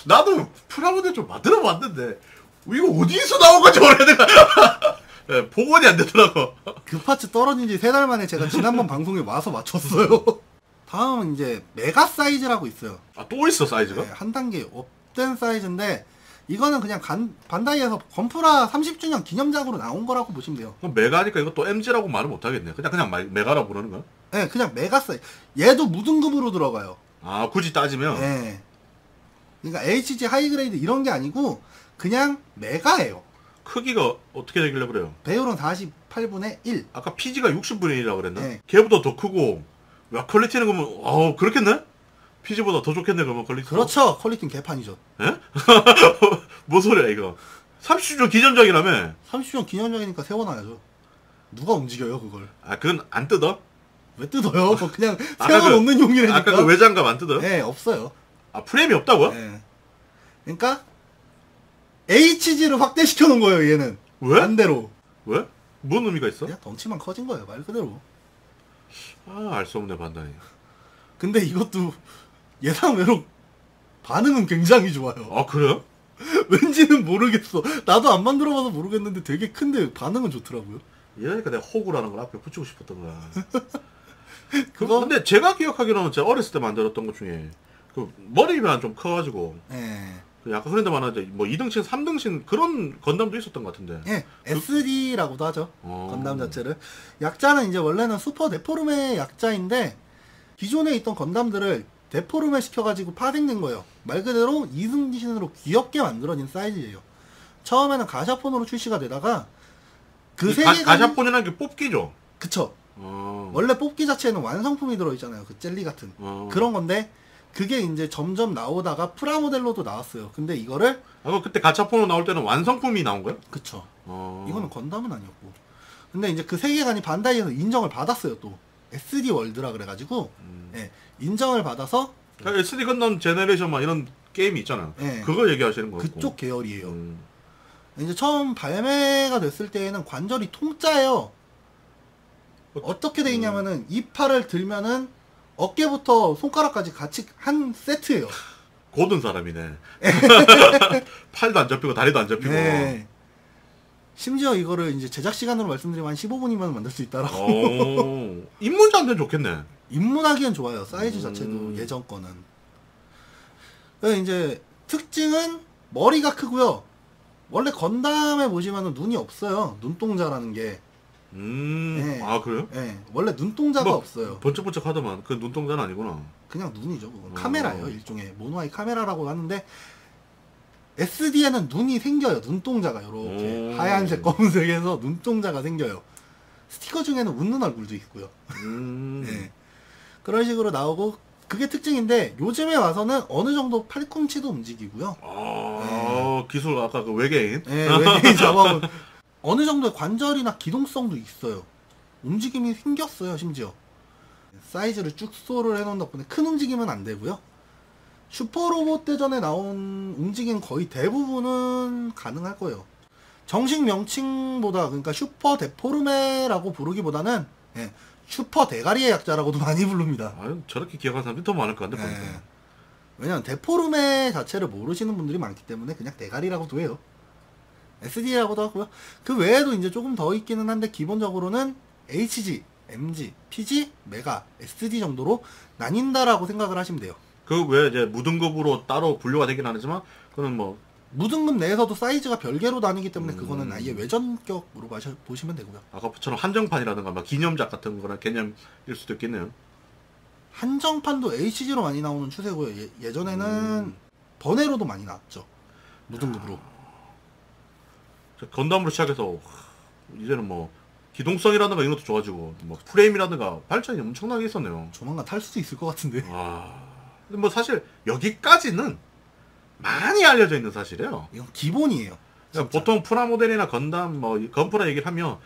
나도 프라모델 좀 만들어 봤는데 이거 어디서 나온 건지 모르겠는 거야. 네, 복원이 안 되더라고. 그 파츠 떨어진 지 3달 만에 제가 지난번 방송에 와서 맞췄어요. 다음은 이제 메가 사이즈라고 있어요. 아, 또 있어 사이즈가? 네, 한 단계 업된 사이즈인데 이거는 그냥 반다이에서 건프라 30주년 기념작으로 나온 거라고 보시면 돼요. 그럼 메가니까 이거 또 MG라고 말을 못하겠네. 그냥 메가라고 부르는 거야? 네, 그냥 메가 사이즈. 얘도 무등급으로 들어가요. 아, 굳이 따지면? 네. 그러니까 HG 하이그레이드 이런 게 아니고 그냥 메가예요. 크기가 어떻게 되길래 그래요? 배율은 48분의 1. 아까 PG가 60분의 1이라고 그랬나? 네. 걔보다 더 크고 야, 퀄리티는 그러면 그렇겠네? PG보다 더 좋겠네 그러면 퀄리티. 그렇죠. 퀄리티는 개판이죠. 예? 뭔 소리야 이거? 30주년 기념작이라며? 30주년 기념작이니까 세워놔야죠. 누가 움직여요 그걸? 아, 그건 안 뜯어? 왜 뜯어요? 그냥 아까 세워놓는 용이라니까. 아까 그 외장갑 안 뜯어요? 네, 없어요. 아, 프레임이 없다고요? 네. 그러니까 HG를 확대시켜 놓은 거예요 얘는. 왜? 반대로. 왜? 뭔 의미가 있어? 그냥 덩치만 커진 거예요 말 그대로. 아, 알 수 없네 반다니. 근데 이것도 예상외로 반응은 굉장히 좋아요. 아, 그래요? 왠지는 모르겠어. 나도 안 만들어봐서 모르겠는데 되게 큰데 반응은 좋더라고요. 이러니까 내가 호구라는 걸 앞에 붙이고 싶었던 거야. 그거? 근데 제가 기억하기로는 제가 어렸을 때 만들었던 것 중에 그 머리만 좀 커가지고 예. 그 약간 흔히들 말하는 뭐 2등신, 3등신 그런 건담도 있었던 것 같은데. 예. SD라고도 하죠. 어. 건담 자체를. 약자는 이제 원래는 슈퍼 데포르메의 약자인데 기존에 있던 건담들을 데포르메 시켜가지고 파생된 거예요. 말 그대로 2등신으로 귀엽게 만들어진 사이즈예요. 처음에는 가샤폰으로 출시가 되다가 그 세계관 가샤폰이라는 게 뽑기죠. 그쵸. 원래 뽑기 자체에는 완성품이 들어있잖아요. 그 젤리 같은 그런 건데 그게 이제 점점 나오다가 프라모델로도 나왔어요. 근데 이거를 그때 가차폰으로 나올 때는 완성품이 나온 거야? 그쵸. 이거는 건담은 아니었고. 근데 이제 그 세계관이 반다이에서 인정을 받았어요. 또 SD 월드라 그래가지고 예, 인정을 받아서 그러니까 SD 건담 제네레이션 막 이런 게임이 있잖아요. 예, 그걸 얘기하시는 거고. 그쪽 계열이에요. 이제 처음 발매가 됐을 때에는 관절이 통짜예요. 어떻게 돼 있냐면은 이 팔을 들면은 어깨부터 손가락까지 같이 한 세트예요. 고든 사람이네. 팔도 안 잡히고 다리도 안 잡히고. 네. 심지어 이거를 이제 제작 시간으로 말씀드리면 한 15분이면 만들 수 있다라고. 입문자한테는 좋겠네. 입문하기엔 좋아요. 사이즈 자체도 예전 거는. 그래서 이제 특징은 머리가 크고요. 원래 건담에 보시면은 눈이 없어요. 눈동자라는 게. 네. 아 그래요? 네. 원래 눈동자가 뭐, 없어요. 번쩍번쩍 하더만 그 눈동자는 아니구나. 그냥 눈이죠. 그건 카메라예요. 일종의 모노아이 카메라라고 하는데 SD에는 눈이 생겨요. 눈동자가 이렇게 하얀색 검은색에서 눈동자가 생겨요. 스티커 중에는 웃는 얼굴도 있고요. 네. 그런 식으로 나오고 그게 특징인데 요즘에 와서는 어느 정도 팔꿈치도 움직이고요. 기술 아까 그 외계인. 네, 외계인 잡아본 어느 정도의 관절이나 기동성도 있어요. 움직임이 생겼어요. 심지어 사이즈를 축소를 해놓은 덕분에 큰 움직임은 안 되고요. 슈퍼로봇 대전에 나온 움직임 거의 대부분은 가능할 거예요. 정식 명칭보다 그러니까 슈퍼 데포르메라고 부르기보다는 예, 슈퍼 대가리의 약자라고도 많이 부릅니다. 아유, 저렇게 기억하는 사람이 더 많을 것 같은데. 예. 왜냐면 데포르메 자체를 모르시는 분들이 많기 때문에 그냥 대가리라고도 해요. SD라고도 하고요. 그 외에도 이제 조금 더 있기는 한데 기본적으로는 HG, MG, PG, 메가, SD 정도로 나뉜다라고 생각을 하시면 돼요. 그 외에 이제 무등급으로 따로 분류가 되긴 하지만 그거는 뭐 무등급 내에서도 사이즈가 별개로 나뉘기 때문에 그거는 아예 외전격으로 보시면 되고요. 아까처럼 한정판이라든가 막 기념작 같은 거나 개념일 수도 있겠네요. 한정판도 HG로 많이 나오는 추세고요. 예전에는 번외로도 많이 나왔죠. 무등급으로. 건담으로 시작해서 이제는 뭐 기동성이라든가 이런 것도 좋아지고 뭐 프레임이라든가 발전이 엄청나게 있었네요. 조만간 탈 수도 있을 것 같은데. 근데 뭐 사실 여기까지는 많이 알려져 있는 사실이에요. 이건 기본이에요. 그러니까 보통 프라모델이나 건담 뭐 건프라 얘기를 하면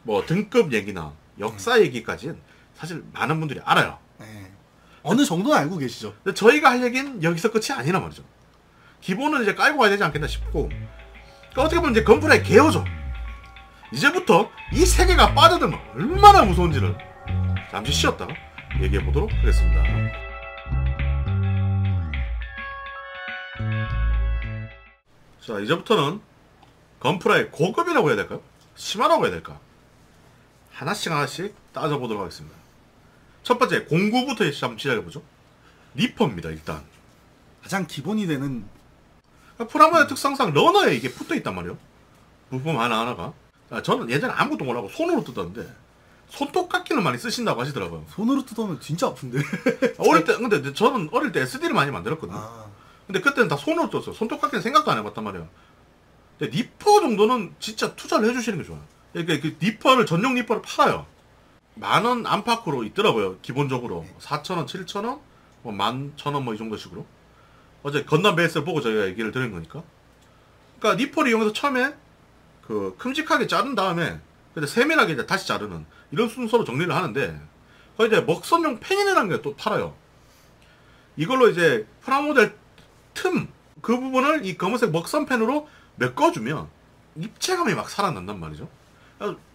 뭐 등급 얘기나 역사 얘기까지는 사실 많은 분들이 알아요. 네. 어느 정도는 알고 계시죠. 근데 저희가 할 얘기는 여기서 끝이 아니란 말이죠. 기본은 이제 깔고 가야 되지 않겠나 싶고, 그러니까 어떻게 보면 이제 건프라의 개요죠. 이제부터 이 세계가 빠져들면 얼마나 무서운지를 잠시 쉬었다가 얘기해 보도록 하겠습니다. 자, 이제부터는 건프라의 고급이라고 해야 될까요? 심화라고 해야 될까? 하나씩 따져보도록 하겠습니다. 첫 번째, 공구부터 한번 시작해보죠. 리퍼입니다, 일단. 가장 기본이 되는 프라모델 특성상 러너에 이게 붙어있단 말이에요. 부품 하나하나가. 저는 예전에 아무것도 몰라고 손으로 뜯었는데, 손톱깎이는 많이 쓰신다고 하시더라고요. 손으로 뜯으면 진짜 아픈데. 근데 저는 어릴 때 SD를 많이 만들었거든요. 근데 그때는 다 손으로 떴어요. 손톱깎이는 생각도 안 해봤단 말이에요. 근데 니퍼 정도는 진짜 투자를 해주시는 게 좋아요. 그러니까 그 니퍼를, 전용 니퍼를 팔아요. 10,000원 안팎으로 있더라고요. 기본적으로. 4,000원, 7,000원, 뭐 11,000원 뭐 이 정도 식으로. 어제 건담 베이스를 보고 저희가 얘기를 드린 거니까. 그러니까 니퍼를 이용해서 처음에 그 큼직하게 자른 다음에 근데 세밀하게 이제 다시 자르는 이런 순서로 정리를 하는데, 거기 이제 먹선용 펜이라는 게 또 팔아요. 이걸로 이제 프라모델 틈, 그 부분을 이 검은색 먹선펜으로 메꿔주면 입체감이 막 살아난단 말이죠.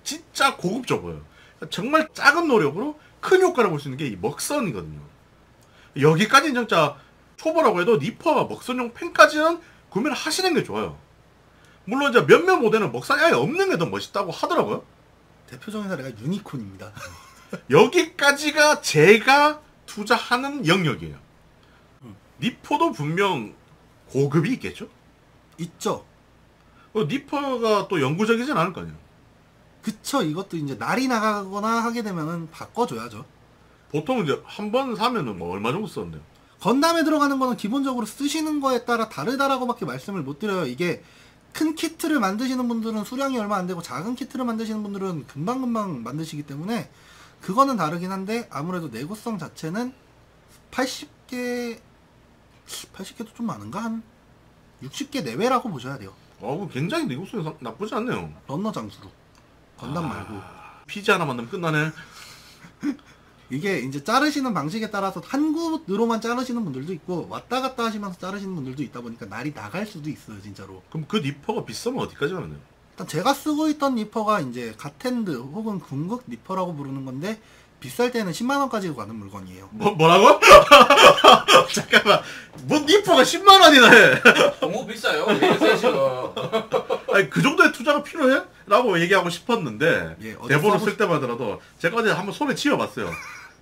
진짜 고급져 보여요. 정말 작은 노력으로 큰 효과를 볼 수 있는 게 이 먹선이거든요. 여기까지는 진짜 초보라고 해도 니퍼와 먹선용 펜까지는 구매를 하시는 게 좋아요. 물론 이제 몇몇 모델은 먹선이 아예 없는 게 더 멋있다고 하더라고요. 대표적인 사례가 유니콘입니다. 여기까지가 제가 투자하는 영역이에요. 니퍼도 분명 고급이 있겠죠? 있죠. 니퍼가 또 영구적이진 않을 거 아니에요. 그쵸. 이것도 이제 날이 나가거나 하게 되면은 바꿔줘야죠. 보통 이제 한 번 사면은 뭐 얼마 정도 썼는데요? 건담에 들어가는 거는 기본적으로 쓰시는 거에 따라 다르다라고밖에 말씀을 못 드려요. 이게 큰 키트를 만드시는 분들은 수량이 얼마 안 되고 작은 키트를 만드시는 분들은 금방금방 만드시기 때문에 그거는 다르긴 한데 아무래도 내구성 자체는 80개도 좀 많은가? 한 60개 내외라고 보셔야 돼요. 굉장히 내구성이 나쁘지 않네요. 런너 장수로. 건담 말고. 피지 하나 만들면 끝나네. 이게 이제 자르시는 방식에 따라서 한 구으로만 자르시는 분들도 있고 왔다 갔다 하시면서 자르시는 분들도 있다 보니까 날이 나갈 수도 있어요, 진짜로. 그럼 그 니퍼가 비싸면 어디까지 가는데요? 일단 제가 쓰고 있던 니퍼가 이제 갓핸드 혹은 궁극 니퍼라고 부르는 건데 비쌀 때는 10만원까지 가는 물건이에요. 뭐라고? 잠깐만. 뭐 니퍼가 10만 원이나 해. 너무 비싸요. 이게 지금. 아니 그 정도의 투자가 필요해? 라고 얘기하고 싶었는데 예, 어디 대본을 써보- 쓸 때마다라도 제가 어제 한번 손에 쥐어봤어요.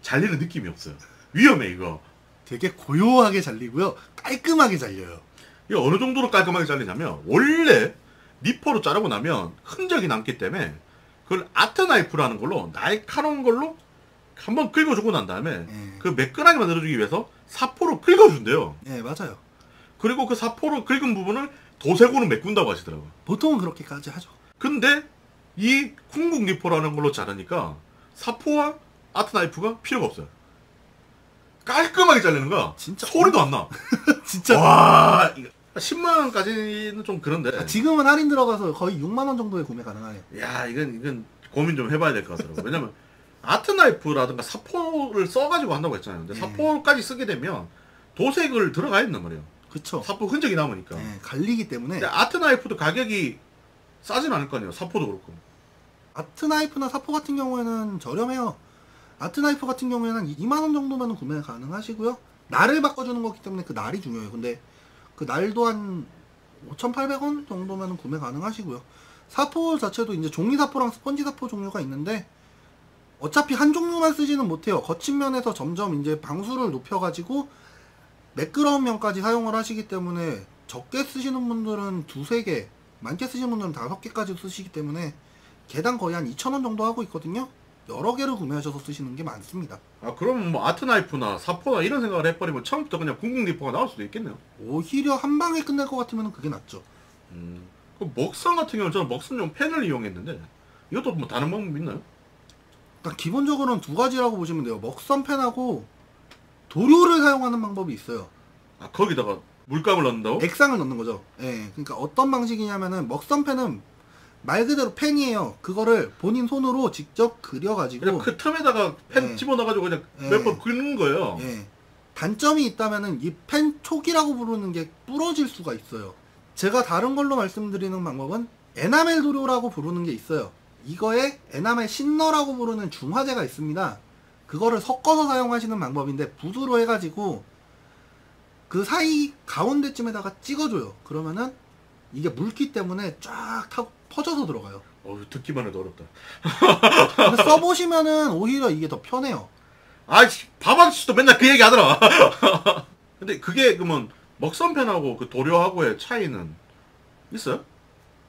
잘리는 느낌이 없어요. 위험해 이거. 되게 고요하게 잘리고요. 깔끔하게 잘려요. 이거 어느 정도로 깔끔하게 잘리냐면 원래 니퍼로 자르고 나면 흔적이 남기 때문에 그걸 아트 나이프라는 걸로 날카로운 걸로 한번 긁어주고 난 다음에 그 매끈하게 만들어주기 위해서 사포로 긁어준대요. 네, 맞아요. 그리고 그 사포로 긁은 부분을 도색으로 메꾼다고 하시더라고요. 보통은 그렇게까지 하죠. 근데 이 궁극 니퍼라는 걸로 자르니까 사포와 아트 나이프가 필요가 없어요. 깔끔하게 잘리는 거야. 진짜 소리도 안 나. 진짜. 와, 10만 원까지는 좀 그런데. 지금은 할인 들어가서 거의 6만원 정도에 구매 가능해요. 야, 이건 고민 좀 해봐야 될 것 같더라고. 왜냐면 아트 나이프라든가 사포를 써가지고 한다고 했잖아요. 근데 사포까지 쓰게 되면 도색을 들어가야 된단 말이에요. 그쵸. 사포 흔적이 남으니까. 네, 갈리기 때문에 근데 아트 나이프도 가격이 싸진 않을 거 아니에요. 사포도 그렇고. 아트 나이프나 사포 같은 경우에는 저렴해요. 아트 나이프 같은 경우에는 2만원 정도면 구매 가능하시고요. 날을 바꿔주는 거기 때문에 그 날이 중요해요. 근데 그 날도 한 5,800원 정도면 구매 가능하시고요. 사포 자체도 이제 종이 사포랑 스펀지 사포 종류가 있는데 어차피 한 종류만 쓰지는 못해요. 거친 면에서 점점 이제 방수를 높여가지고 매끄러운 면까지 사용을 하시기 때문에 적게 쓰시는 분들은 2-3개, 많게 쓰시는 분들은 5개까지 쓰시기 때문에 개당 거의 한 2,000원 정도 하고 있거든요. 여러 개를 구매하셔서 쓰시는 게 많습니다. 아, 그럼 뭐 아트 나이프나 사포나 이런 생각을 해버리면 처음부터 그냥 궁극 니퍼가 나올 수도 있겠네요. 오히려 한 방에 끝낼 것 같으면 그게 낫죠. 그 먹선 같은 경우는 저는 먹선용 펜을 이용했는데 이것도 뭐 다른 방법 있나요? 일단 기본적으로는 두 가지라고 보시면 돼요. 먹선펜하고 도료를 사용하는 방법이 있어요. 아, 거기다가 물감을 넣는다고? 액상을 넣는 거죠. 예. 그러니까 어떤 방식이냐면은 먹선펜은 말 그대로 펜이에요. 그거를 본인 손으로 직접 그려가지고 그냥 그 틈에다가 펜 예. 집어넣어가지고 그냥 예. 몇 번 긁는 거예요. 예. 단점이 있다면은 이 펜 촉이라고 부르는 게 부러질 수가 있어요. 제가 다른 걸로 말씀드리는 방법은 에나멜 도료라고 부르는 게 있어요. 이거에 에나멜 신너라고 부르는 중화제가 있습니다. 그거를 섞어서 사용하시는 방법인데 붓으로 해가지고 그 사이 가운데쯤에다가 찍어줘요. 그러면은 이게 물기 때문에 쫙 타고 퍼져서 들어가요. 듣기만 해도 어렵다. 근데 써보시면은 오히려 이게 더 편해요. 아이씨, 밥아저씨도 맨날 그 얘기 하더라. 근데 그게 그러면 먹선펜하고 그 도료하고의 차이는 있어요?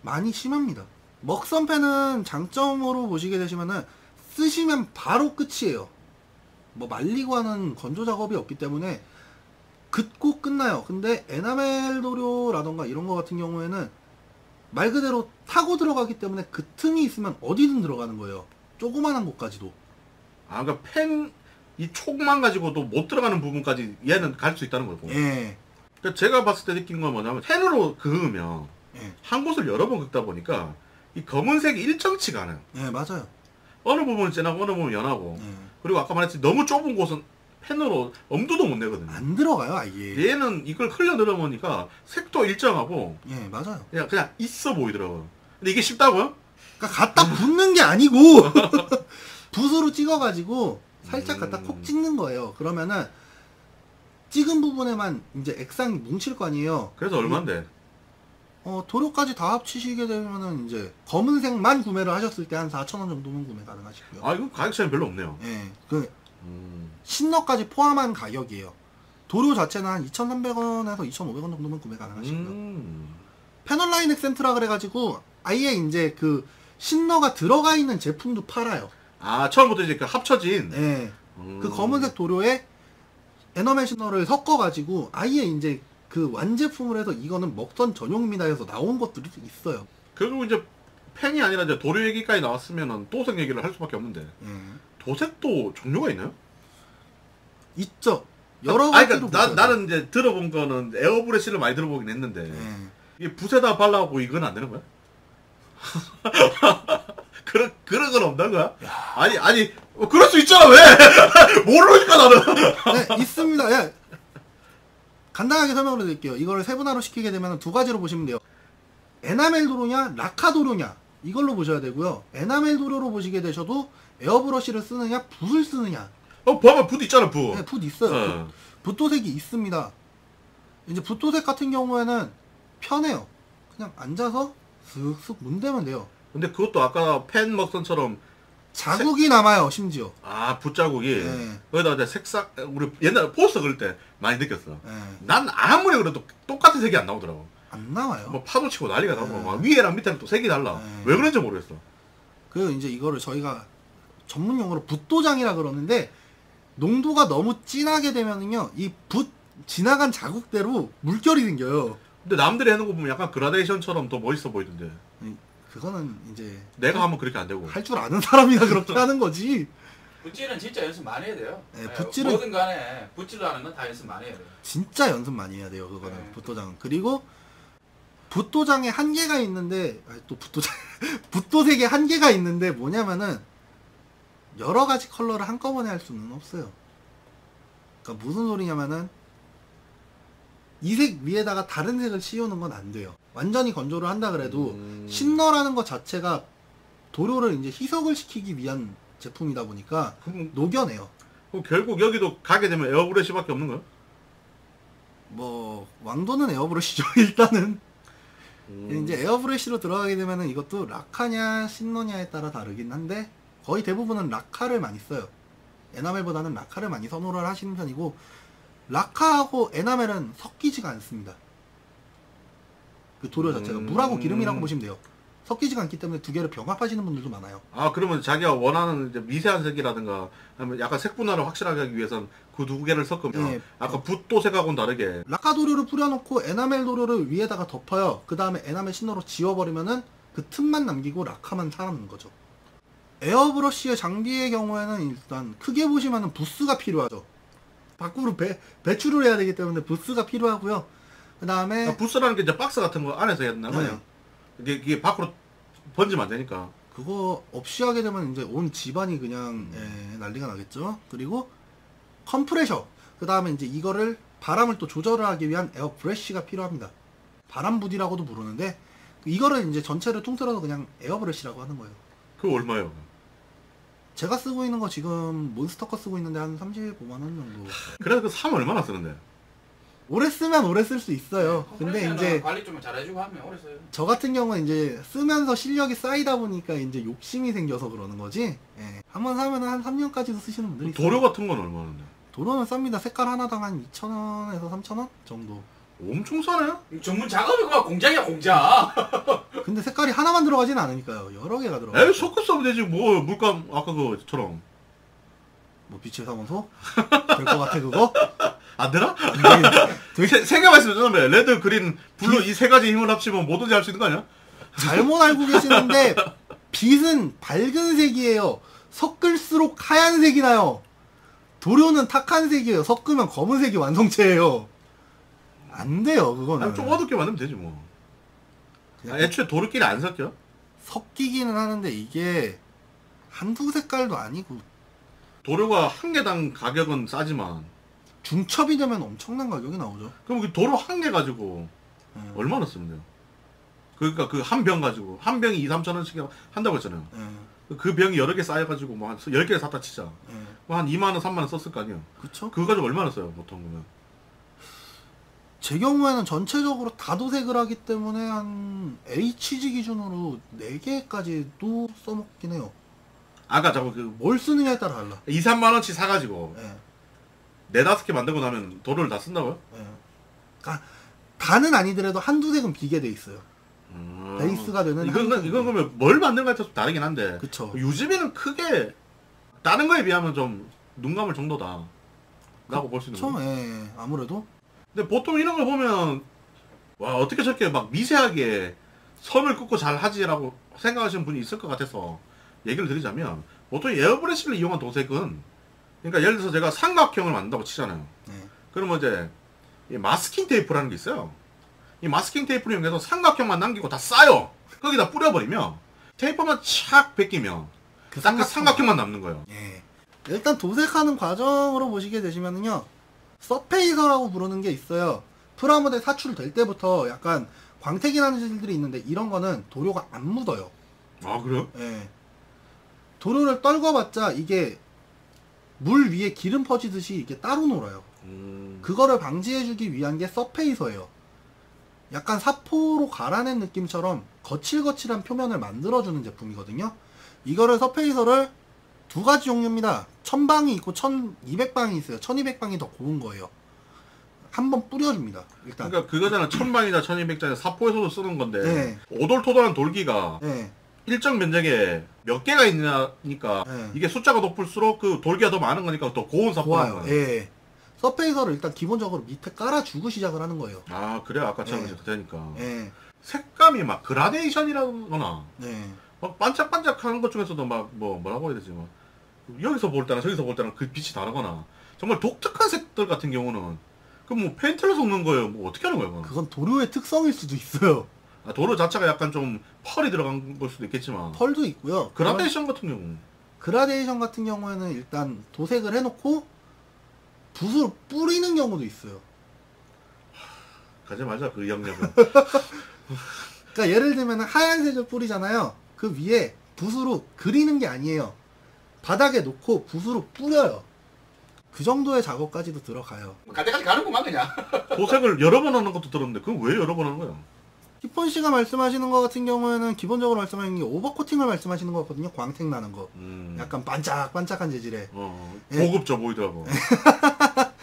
많이 심합니다. 먹선펜은 장점으로 보시게 되시면은 쓰시면 바로 끝이에요. 뭐 말리고 하는 건조 작업이 없기 때문에 긋고 끝나요. 근데 에나멜 도료라던가 이런 거 같은 경우에는 말 그대로 타고 들어가기 때문에 그 틈이 있으면 어디든 들어가는 거예요. 조그만한 곳까지도. 아, 그러니까 펜 이 촉만 가지고도 못 들어가는 부분까지 얘는 갈 수 있다는 거고. 예. 그러니까 제가 봤을 때 느낀 건 뭐냐면 펜으로 그으면 예. 한 곳을 여러 번 긁다 보니까 이 검은색이 일정치가 않아요. 예, 맞아요. 어느 부분은 진하고 어느 부분은 연하고. 예. 그리고 아까 말했지 너무 좁은 곳은 펜으로 엄두도 못 내거든요. 안 들어가요, 아예. 얘는 이걸 흘려 넣어보니까 색도 일정하고 예, 맞아요. 그냥 있어 보이더라고요. 근데 이게 쉽다고요? 그러니까 갖다 붓는 게 아니고 붓으로 찍어가지고 살짝 갖다 콕 찍는 거예요. 그러면은 찍은 부분에만 이제 액상이 뭉칠 거 아니에요. 그래서 얼마인데? 도료까지 다 합치시게 되면은 이제 검은색만 구매를 하셨을 때 한 4,000원 정도면 구매 가능하시고요. 아, 이거 가격 차이 별로 없네요. 예, 그 신너까지 포함한 가격이에요. 도료 자체는 한 2,300원에서 2,500원 정도면 구매 가능하시고요. 패널라인 액센트라 그래가지고 아예 이제 그 신너가 들어가 있는 제품도 팔아요. 아, 처음부터 이제 그 합쳐진. 예. 그 검은색 도료에 에너멜 신너를 섞어가지고 아예 이제 그 완제품을 해서 이거는 먹선 전용입니다 해서 나온 것들이 있어요. 결국 이제 펜이 아니라 이제 도료 얘기까지 나왔으면은 도색 얘기를 할 수밖에 없는데. 예. 도색도 종류가 있나요? 있죠. 여러 아니, 가지로 그러니까 나는 이제 들어본 거는 에어브러쉬를 많이 들어보긴 했는데 예. 이게 붓에다 발라고 이건 안 되는 거야? 그런 건 없는 거야? 아니 그럴 수 있잖아. 왜? 모르니까 나는. 네, 있습니다. 예. 간단하게 설명을 드릴게요. 이거를 세분화로 시키게 되면 두 가지로 보시면 돼요. 에나멜 도료냐 라카 도료냐 이걸로 보셔야 되고요. 에나멜 도료로 보시게 되셔도 에어브러쉬를 쓰느냐 붓을 쓰느냐. 봐봐, 붓 있잖아, 붓. 네, 붓 있어요. 붓도색이 있습니다. 이제 붓도색 같은 경우에는 편해요. 그냥 앉아서 슥슥 문대면 돼요. 근데 그것도 아까 펜 먹선처럼 자국이 남아요, 심지어. 붓자국이 네. 거기다 이제 색상 우리 옛날에 포스터 그릴 때 많이 느꼈어. 네. 난 아무리 그래도 똑같은 색이 안 나오더라고. 안 나와요. 뭐 파도 치고 난리가 나고 네. 막 위에랑 밑에랑 또 색이 달라. 네. 왜 그런지 모르겠어. 그 이제 이거를 저희가 전문 용어로 붓도장이라 그러는데 농도가 너무 진하게 되면은요 이 붓 지나간 자국대로 물결이 생겨요. 근데 남들이 해놓은 거 보면 약간 그라데이션처럼 더 멋있어 보이던데. 그거는 이제 내가 하면 그렇게 안 되고. 할 줄 아는 사람이나 그렇게 하는 거지. 붓질은 진짜 연습 많이 해야 돼요. 네, 네, 붓질은- 뭐든 간에 붓질로 하는 건 다 연습 많이 해야 돼요. 진짜 연습 많이 해야 돼요. 그거는 네. 붓도장은. 그리고 붓도장에 한계가 있는데 또 붓도장 붓도색에 한계가 있는데 뭐냐면은 여러 가지 컬러를 한꺼번에 할 수는 없어요. 그러니까 무슨 소리냐면은 이 색 위에다가 다른 색을 씌우는 건 안 돼요. 완전히 건조를 한다 그래도 신너라는 것 자체가 도료를 이제 희석을 시키기 위한 제품이다 보니까 그럼 녹여내요. 결국 여기도 가게 되면 에어브러쉬밖에 없는 거야? 뭐 왕도는 에어브러쉬죠. 일단은 이제 에어브러쉬로 들어가게 되면은 이것도 라카냐 신너냐에 따라 다르긴 한데 거의 대부분은 라카를 많이 써요. 에나멜보다는 라카를 많이 선호를 하시는 편이고 라카하고 에나멜은 섞이지가 않습니다. 그 도료 자체가 물하고 기름이라고 보시면 돼요. 섞이지가 않기 때문에 두 개를 병합하시는 분들도 많아요. 그러면 자기가 원하는 이제 미세한 색이라든가 아니면 약간 색 분할을 확실하게 하기 위해선 그 두 개를 섞으면 네. 아까 붓도색하고는 다르게 라카 도료를 뿌려놓고 에나멜 도료를 위에다가 덮어요. 그 다음에 에나멜 신너로 지워버리면은 그 틈만 남기고 라카만 살아남는 거죠. 에어브러쉬의 장비의 경우에는 일단 크게 보시면은 부스가 필요하죠. 밖으로 배출을 해야 되기 때문에 부스가 필요하고요. 그 다음에 부스라는 게 이제 박스 같은 거 안에서 해야 되나 봐요. 이게 밖으로 번지면 안 되니까. 그거 없이 하게 되면 이제 온 집안이 그냥 난리가 나겠죠. 그리고 컴프레셔. 그 다음에 이제 이거를 바람을 또 조절을 하기 위한 에어브러쉬가 필요합니다. 바람붓이라고도 부르는데 이거를 이제 전체를 통틀어서 그냥 에어브러쉬라고 하는 거예요. 그거 얼마예요? 제가 쓰고 있는 거 지금 몬스터커 쓰고 있는데 한 35만 원 정도. 그래서 그 사면 얼마나 쓰는데? 오래 쓰면 오래 쓸 수 있어요. 근데 컴프레셔는 이제 관리 좀 잘해주고 하면 오래 써요. 저 같은 경우는 이제 쓰면서 실력이 쌓이다 보니까 이제 욕심이 생겨서 그러는 거지. 예. 한번 사면 한 3년까지도 쓰시는 분들이 있어요. 도료 같은 건 얼마인데? 도료는 쌉니다. 색깔 하나당 한 2,000원에서 3,000원 정도. 엄청 싸네? 이거 전문 작업이구만. 공장이야 공장. 근데 색깔이 하나만 들어가진 않으니까요. 여러 개가 들어가요. 에이, 섞어 쓰면 되지. 뭐, 물감, 아까 그거처럼. 뭐 빛의 사원소? 될 것 같아 그거? 안 되나? 되게 세 개만 있으면 되나? 레드, 그린, 블루 이 세 가지 힘을 합치면 뭐든지 할 수 있는 거 아니야? 잘못 알고 계시는데 빛은 밝은 색이에요. 섞을수록 하얀 색이 나요. 도료는 탁한 색이에요. 섞으면 검은색이 완성체예요. 안 돼요 그거는. 아니, 좀 어둡게 만들면 되지 뭐. 그냥 애초에 도료끼리 안 섞여? 섞이기는 하는데 이게 한두 색깔도 아니고 도료가 한 개당 가격은 싸지만 중첩이 되면 엄청난 가격이 나오죠. 그럼 그 도료 한 개 가지고 얼마나 쓰면 돼요? 그러니까 그 한 병 가지고 한 병이 2-3천원씩 한다고 했잖아요. 그 병이 여러 개 쌓여가지고 뭐 한 10개 샀다 치자. 뭐 한 2만원, 3만원 썼을 거 아니에요? 그쵸? 그거 가지고 얼마나 써요 보통 그러면? 제 경우에는 전체적으로 다도색을 하기 때문에 한 HG 기준으로 4개까지도 써먹긴 해요. 아까 자꾸 그 뭘 쓰느냐에 따라 달라. 2-3만원치 사가지고 예. 4-5개 만들고 나면 도료를 다 쓴다고요? 예. 그러니까 다는 아니더라도 한두 색은 비게 돼 있어요. 베이스가 되는 이건 그러면 뭘 만드는가에 따라서 다르긴 한데 그쵸. 요즘에는 크게 다른 거에 비하면 좀 눈 감을 정도다 라고 볼 수 있는 처음 거예요. 예. 아무래도 근데 보통 이런 걸 보면 와 어떻게 저렇게 막 미세하게 선을 긋고 잘 하지라고 생각하시는 분이 있을 것 같아서 얘기를 드리자면 보통 에어브러시를 이용한 도색은 그러니까 예를 들어서 제가 삼각형을 만든다고 치잖아요. 네. 그러면 이제 이 마스킹 테이프라는 게 있어요. 이 마스킹 테이프를 이용해서 삼각형만 남기고 다 싸요. 거기다 뿌려버리면 테이프만 착 벗기면 그 딱 그 삼각형만 남는 거예요. 예. 일단 도색하는 과정으로 보시게 되시면은요, 서페이서라고 부르는 게 있어요. 프라모델 사출될 때부터 약간 광택이 나는 재질들이 있는데 이런 거는 도료가 안 묻어요. 아 그래요? 예. 도료를 떨궈봤자 이게 물 위에 기름 퍼지듯이 이게 따로 놀아요. 그거를 방지해주기 위한 게 서페이서예요. 약간 사포로 갈아낸 느낌처럼 거칠거칠한 표면을 만들어주는 제품이거든요. 이거를 서페이서를 두 가지 종류입니다. 1000방이 있고 1200방이 있어요. 1200방이 더 고운 거예요. 한번 뿌려줍니다. 일단. 그러니까 그거잖아. 1000방이나 1200장에 사포에서도 쓰는 건데 네. 오돌토돌한 돌기가 예. 일정 면적에 몇 개가 있냐니까 네. 이게 숫자가 높을수록 그 돌기가 더 많은 거니까 더 고운 사포라는 좋아요. 거예요. 예. 서페이서를 일단 기본적으로 밑에 깔아주고 시작을 하는 거예요. 아 그래 아까처럼 네. 이제 되니까 예. 색감이 막 그라데이션이라거나 네. 막 반짝반짝하는 것 중에서도 막 뭐라고 해야 되지 막 여기서 볼 때랑 저기서 볼 때랑 그 빛이 다르거나 정말 독특한 색들 같은 경우는 그 뭐 페인트를 섞는 거예요. 뭐 어떻게 하는 거예요? 그건? 그건 도료의 특성일 수도 있어요. 아, 도료 자체가 약간 좀 펄이 들어간 걸 수도 있겠지만 펄도 있고요. 그라데이션 같은 경우 그라데이션 같은 경우에는 일단 도색을 해놓고 붓으로 뿌리는 경우도 있어요. 가지 말자 그 영역은. 그러니까 예를 들면 하얀색을 뿌리잖아요. 그 위에 붓으로 그리는 게 아니에요. 바닥에 놓고 붓으로 뿌려요. 그 정도의 작업까지도 들어가요. 갈 때까지 가는구만 그냥. 도색을 여러 번 하는 것도 들었는데 그건 왜 여러 번 하는 거야? 히폰 씨가 말씀하시는 것 같은 경우에는 기본적으로 말씀하시는 게 오버코팅을 말씀하시는 거거든요. 광택 나는 거. 약간 반짝반짝한 재질의. 예. 고급져 보이더라고.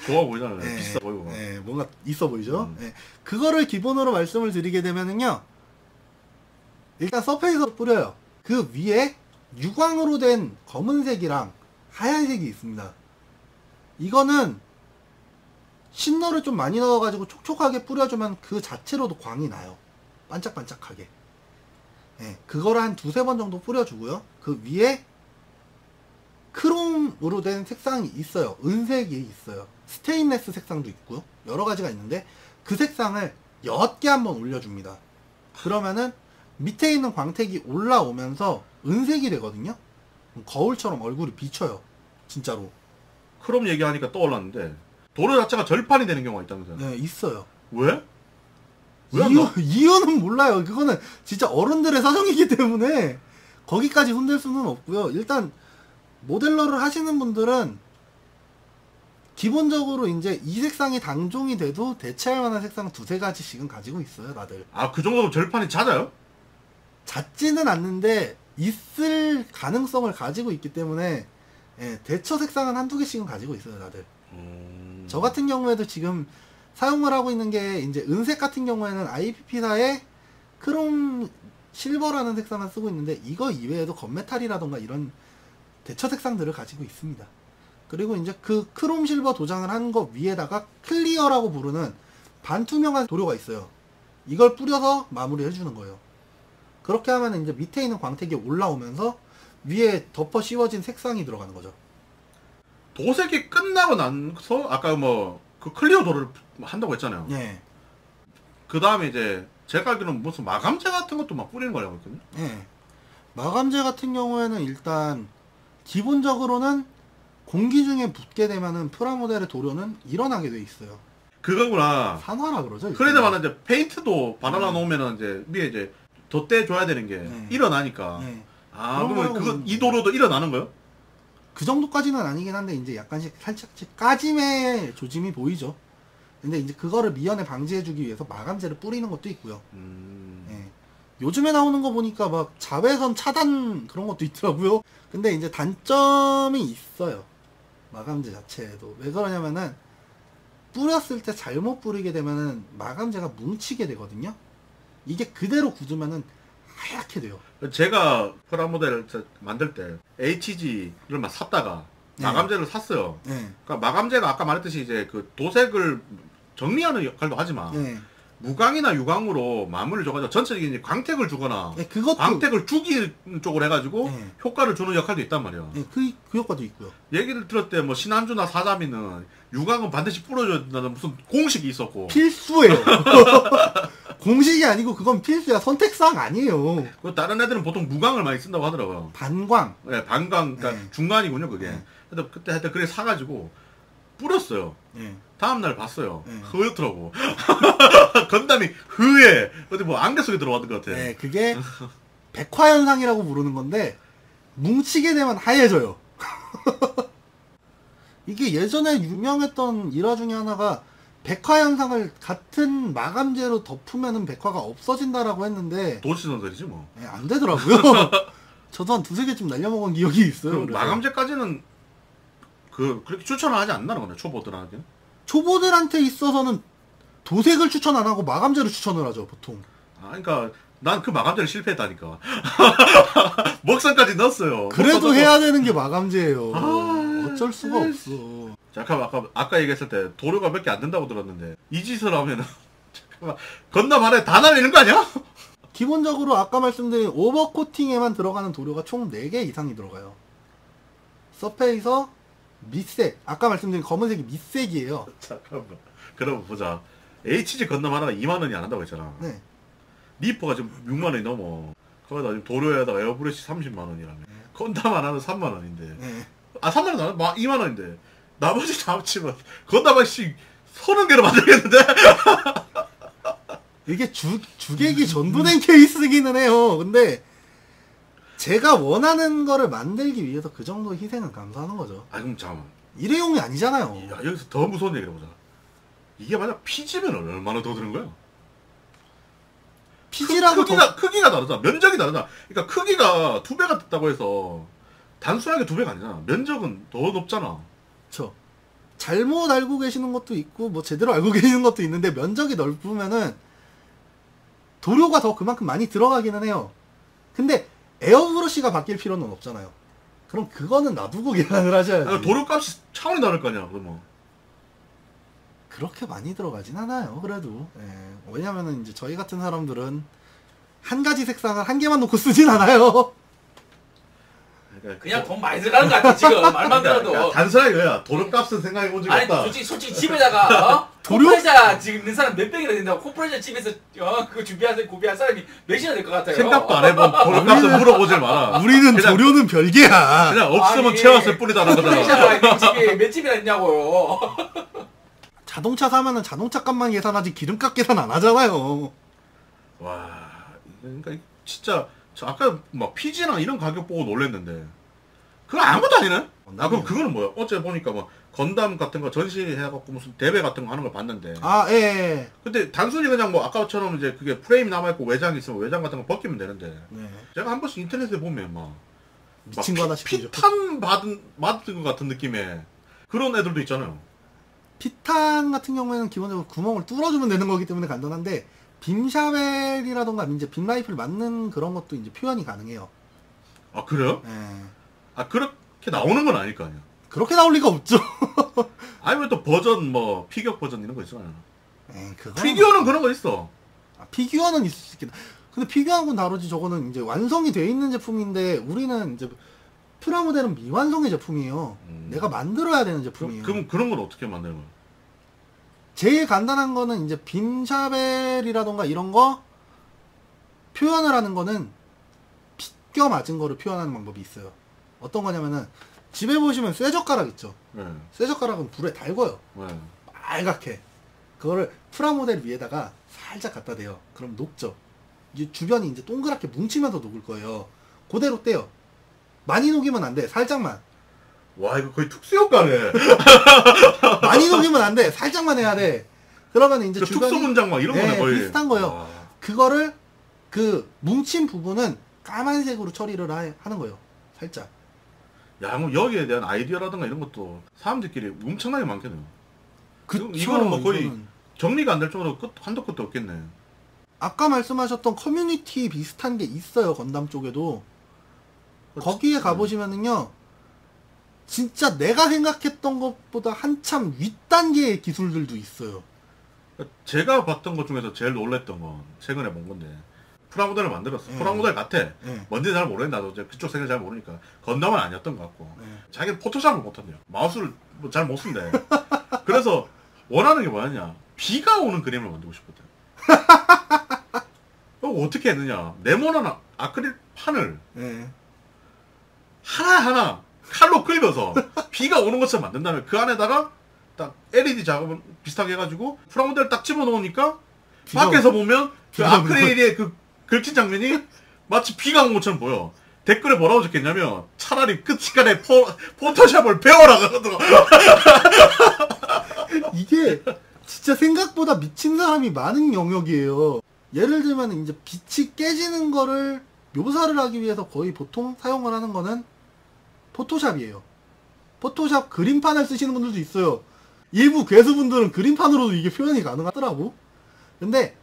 좋아 보이잖아요. 예. 비싸 보이고. 예, 뭔가 있어 보이죠? 예. 그거를 기본으로 말씀을 드리게 되면은요. 일단 서페이서 뿌려요. 그 위에 유광으로 된 검은색이랑 하얀색이 있습니다. 이거는 신너를 좀 많이 넣어가지고 촉촉하게 뿌려주면 그 자체로도 광이 나요. 반짝반짝하게. 예, 그거를 한 두세 번 정도 뿌려주고요. 그 위에 크롬으로 된 색상이 있어요. 은색이 있어요. 스테인레스 색상도 있고요. 여러 가지가 있는데 그 색상을 옅게 한번 올려줍니다. 그러면은 밑에 있는 광택이 올라오면서 은색이 되거든요. 거울처럼 얼굴이 비쳐요. 진짜로. 크롬 얘기하니까 떠올랐는데 도료 자체가 절판이 되는 경우가 있다면서요? 네, 있어요. 왜? 왜 안 나? 이유는 몰라요. 그거는 진짜 어른들의 사정이기 때문에 거기까지 손댈 수는 없고요. 일단 모델러를 하시는 분들은 기본적으로 이제 이 색상이 당종이 돼도 대체할 만한 색상 두세 가지씩은 가지고 있어요, 다들. 아, 그 정도로 절판이 잦아요? 잦지는 않는데 있을 가능성을 가지고 있기 때문에 예, 대처 색상은 한두 개씩은 가지고 있어요, 다들. 저 같은 경우에도 지금 사용을 하고 있는 게 이제 은색 같은 경우에는 IPP사의 크롬 실버라는 색상을 쓰고 있는데 이거 이외에도 건메탈이라던가 이런 대처 색상들을 가지고 있습니다. 그리고 이제 그 크롬 실버 도장을 한 거 위에다가 클리어라고 부르는 반투명한 도료가 있어요. 이걸 뿌려서 마무리를 해주는 거예요. 그렇게 하면 이제 밑에 있는 광택이 올라오면서 위에 덮어 씌워진 색상이 들어가는 거죠. 도색이 끝나고 나서 아까 뭐 그 클리어 도를 한다고 했잖아요. 예. 그 다음에 이제 제가 알기로는 무슨 마감제 같은 것도 막 뿌리는 거라고 했거든요. 예. 마감제 같은 경우에는 일단 기본적으로는 공기 중에 붙게 되면은 프라모델의 도료는 일어나게 돼 있어요. 그거구나. 산화라 그러죠. 그래도 이제 페인트도 바나나 놓으면은 이제 위에 이제 덧대줘야 되는 게 네. 일어나니까. 예. 아, 그런 그러면 거라고 그거 보면 이 도료도 일어나는 거예요? 그 정도까지는 아니긴 한데 이제 약간씩 살짝씩 까짐의 조짐이 보이죠. 근데 이제 그거를 미연에 방지해주기 위해서 마감제를 뿌리는 것도 있고요. 예. 요즘에 나오는 거 보니까 막 자외선 차단 그런 것도 있더라고요. 근데 이제 단점이 있어요. 마감제 자체에도. 왜 그러냐면은 뿌렸을 때 잘못 뿌리게 되면은 마감제가 뭉치게 되거든요. 이게 그대로 굳으면은 하얗게 돼요. 제가 프라모델을 만들 때 HG를 막 샀다가 네. 마감제를 샀어요. 예. 그러니까 마감제가 아까 말했듯이 이제 그 도색을 정리하는 역할도 하지만 예. 무광이나 유광으로 마무리를 줘가지고 전체적인 이제 광택을 주거나 예, 그것도 광택을 주기 쪽으로 해가지고 예. 효과를 주는 역할도 있단 말이야. 예, 그 효과도 있고요. 얘기를 들을 때 뭐 신한주나 사자미는 유광은 반드시 뿌려줘야 된다는 무슨 공식이 있었고 필수예요. 공식이 아니고 그건 필수야. 선택사항 아니에요. 그 다른 애들은 보통 무광을 많이 쓴다고 하더라고요. 반광. 네, 반광, 그러니까 네. 중간이군요, 그게. 네. 근데 그때 하여튼 그래 사가지고 뿌렸어요. 예. 다음날 봤어요. 네. 흐였더라고. 건담이 흐에 어디 뭐 안개 속에 들어왔던 것 같아. 네, 그게 백화현상이라고 부르는 건데 뭉치게 되면 하얘져요. 이게 예전에 유명했던 일화 중에 하나가 백화현상을 같은 마감재로 덮으면은 백화가 없어진다라고 했는데 도시선설이지 뭐. 예, 안 되더라고요. 저도 한 두세 개쯤 날려먹은 기억이 있어요. 그럼 그래서. 마감제까지는 그렇게 추천을 하지 않나 그네 초보들한테는. 초보들한테 있어서는 도색을 추천 안 하고 마감재를 추천을 하죠, 보통. 아, 그러니까 난 그 마감제를 실패했다니까. 먹선까지 넣었어요. 그래도 먹선 해야 되는 게 마감재예요. 아, 어쩔 수가 에이씨. 없어. 잠깐만 아까 얘기했을 때 도료가 몇 개 안 된다고 들었는데 이 짓을 하면은 잠깐만 건담 안에 다 날리는 거 아니야? 기본적으로 아까 말씀드린 오버코팅에만 들어가는 도료가 총 4개 이상이 들어가요. 서페이서 밑색, 아까 말씀드린 검은색이 밑색이에요. 잠깐만. 그럼 보자. HG 건담 하나가 2만 원이 안 한다고 했잖아. 네. 리퍼가 지금 6만 원이 넘어. 거기다 지금 도료에다가 에어브러시 30만 원이라며. 건담 하나는 3만 원인데. 네. 아 3만 원 안? 2만 원인데. 나머지 다 합치면 건담 한씩 30개로 만들겠는데? 이게 주객이 전도된 케이스기는 해요. 근데 제가 원하는 거를 만들기 위해서 그 정도 희생은 감수하는 거죠. 아 그럼 잠깐만. 일회용이 아니잖아요. 야, 여기서 더 무서운 얘기를 해보자. 이게 만약 피지면 얼마나 더 드는 거야? 피지라고 크기가 다르잖아. 면적이 다르잖아. 그러니까 크기가 2배가 됐다고 해서 단순하게 2배가 아니잖아. 면적은 더 높잖아. 그쵸. 잘못 알고 계시는 것도 있고 뭐 제대로 알고 계시는 것도 있는데 면적이 넓으면은 도료가 더 그만큼 많이 들어가기는 해요. 근데 에어브러시가 바뀔 필요는 없잖아요. 그럼 그거는 놔두고 계산을 하셔야지. 아, 도료값이 차원이 다를 거 아니야. 그러면. 그렇게 많이 들어가진 않아요. 그래도 예. 왜냐면은 이제 저희 같은 사람들은 한 가지 색상을 한 개만 놓고 쓰진 않아요. 그냥 돈 많이 들어가는 것 같아 지금 말만 들어도. 그러니까 단순하게 그야 도료값은 생각해 본 적이 아니 없다. 솔직히 집에다가 도료? 콤프레셔 지금 있는 사람 몇 백이나 된다고. 콤프레셔 집에서 그거 고비할 사람이 몇이나 될 것 같아요. 생각도 안 해본 도료값을 물어보질 마라. 우리는 그냥- 도료는 별개야. 그냥 없으면 아니, 채웠을 뿐이다라는 거잖아. 콤프레셔가 있는 집이 몇 집이나 있냐고요. 자동차 사면은 자동차 값만 계산하지 기름값 계산 안 하잖아요. 와, 그러니까 진짜 저 아까 막 피지나 이런 가격 보고 놀랬는데 그거 아무것도 아니네? 아 그럼 그거는 뭐야? 어제 보니까 뭐 건담 같은 거 전시해갖고 무슨 대회 같은 거 하는 걸 봤는데 아, 예, 예. 근데 단순히 그냥 뭐 아까처럼 이제 그게 프레임이 남아있고 외장이 있으면 외장 같은 거 벗기면 되는데 네. 제가 한 번씩 인터넷에 보면 막 미친 거 하나씩 보죠. 피탄 받은 것 같은 느낌의 그런 애들도 있잖아요. 피탄 같은 경우에는 기본적으로 구멍을 뚫어주면 되는 거기 때문에 간단한데 빔샤벨이라던가 이제 빔라이플 맞는 그런 것도 이제 표현이 가능해요. 아 그래요? 예. 아 그렇게 나오는 건 아닐 거 아니야. 그렇게 나올 리가 없죠. 아니면 또 버전 뭐 피겨 버전 이런 거 있잖아요. 예, 그거. 피규어는 그런 거 있어. 아, 피규어는 있을 수 있겠다. 근데 피규어하고는 다르지. 저거는 이제 완성이 돼 있는 제품인데 우리는 이제 프라모델은 미완성의 제품이에요. 내가 만들어야 되는 제품이에요. 그럼 그런 건 어떻게 만드는 거야? 제일 간단한 거는 이제 빔샤벨이라던가 이런 거 표현을 하는 거는 빗겨 맞은 거를 표현하는 방법이 있어요. 어떤 거냐면은 집에 보시면 쇠젓가락 있죠. 네. 쇠젓가락은 불에 달궈요. 네. 빨갛게. 그거를 프라모델 위에다가 살짝 갖다 대요. 그럼 녹죠. 이 주변이 이제 동그랗게 뭉치면서 녹을 거예요. 그대로 떼요. 많이 녹이면 안 돼. 살짝만. 와 이거 거의 특수효과네. 많이 녹이면 안 돼. 살짝만 해야 돼. 그러면 이제 그 주변이 특수 문장 막 이런 네, 거네 거의. 비슷한 거예요. 와. 그거를 그 뭉친 부분은 까만색으로 처리를 하는 거예요. 살짝. 야, 뭐 여기에 대한 아이디어라든가 이런 것도 사람들끼리 엄청나게 많겠네요. 그쵸, 이거는 뭐 거의 이거는. 정리가 안 될 정도로 한도 끝도 없겠네. 아까 말씀하셨던 커뮤니티 비슷한 게 있어요. 건담 쪽에도. 거기에 가보시면은요. 진짜 내가 생각했던 것보다 한참 윗단계의 기술들도 있어요. 제가 봤던 것 중에서 제일 놀랬던 건 최근에 본 건데 프라모델을 만들었어. 프라모델 같아. 뭔지 잘 모르겠다. 나도 그쪽 세계 잘 모르니까 건담은 아니었던 것 같고 자기는 포토샵을 못한대요. 마우스를 뭐 잘 못 쓴대. 그래서 원하는 게 뭐였냐? 비가 오는 그림을 만들고 싶었대. 어떻게 했느냐? 네모난 아크릴 판을 하나하나 칼로 긁어서 비가 오는 것처럼 만든 다음에 그 안에다가 딱 LED 작업을 비슷하게 해가지고 프라모델 딱 집어넣으니까 밖에서 보면 그 아크릴의 그 긁힌 장면이 마치 비가 온 것처럼 보여. 댓글에 뭐라고 적혔냐면 차라리 그 시간에 포토샵을 배워라 그러더라고. 이게 진짜 생각보다 미친 사람이 많은 영역이에요. 예를 들면 이제 빛이 깨지는 거를 묘사를 하기 위해서 거의 보통 사용을 하는 거는 포토샵이에요. 포토샵 그림판을 쓰시는 분들도 있어요. 일부 괴수분들은 그림판으로도 이게 표현이 가능하더라고. 근데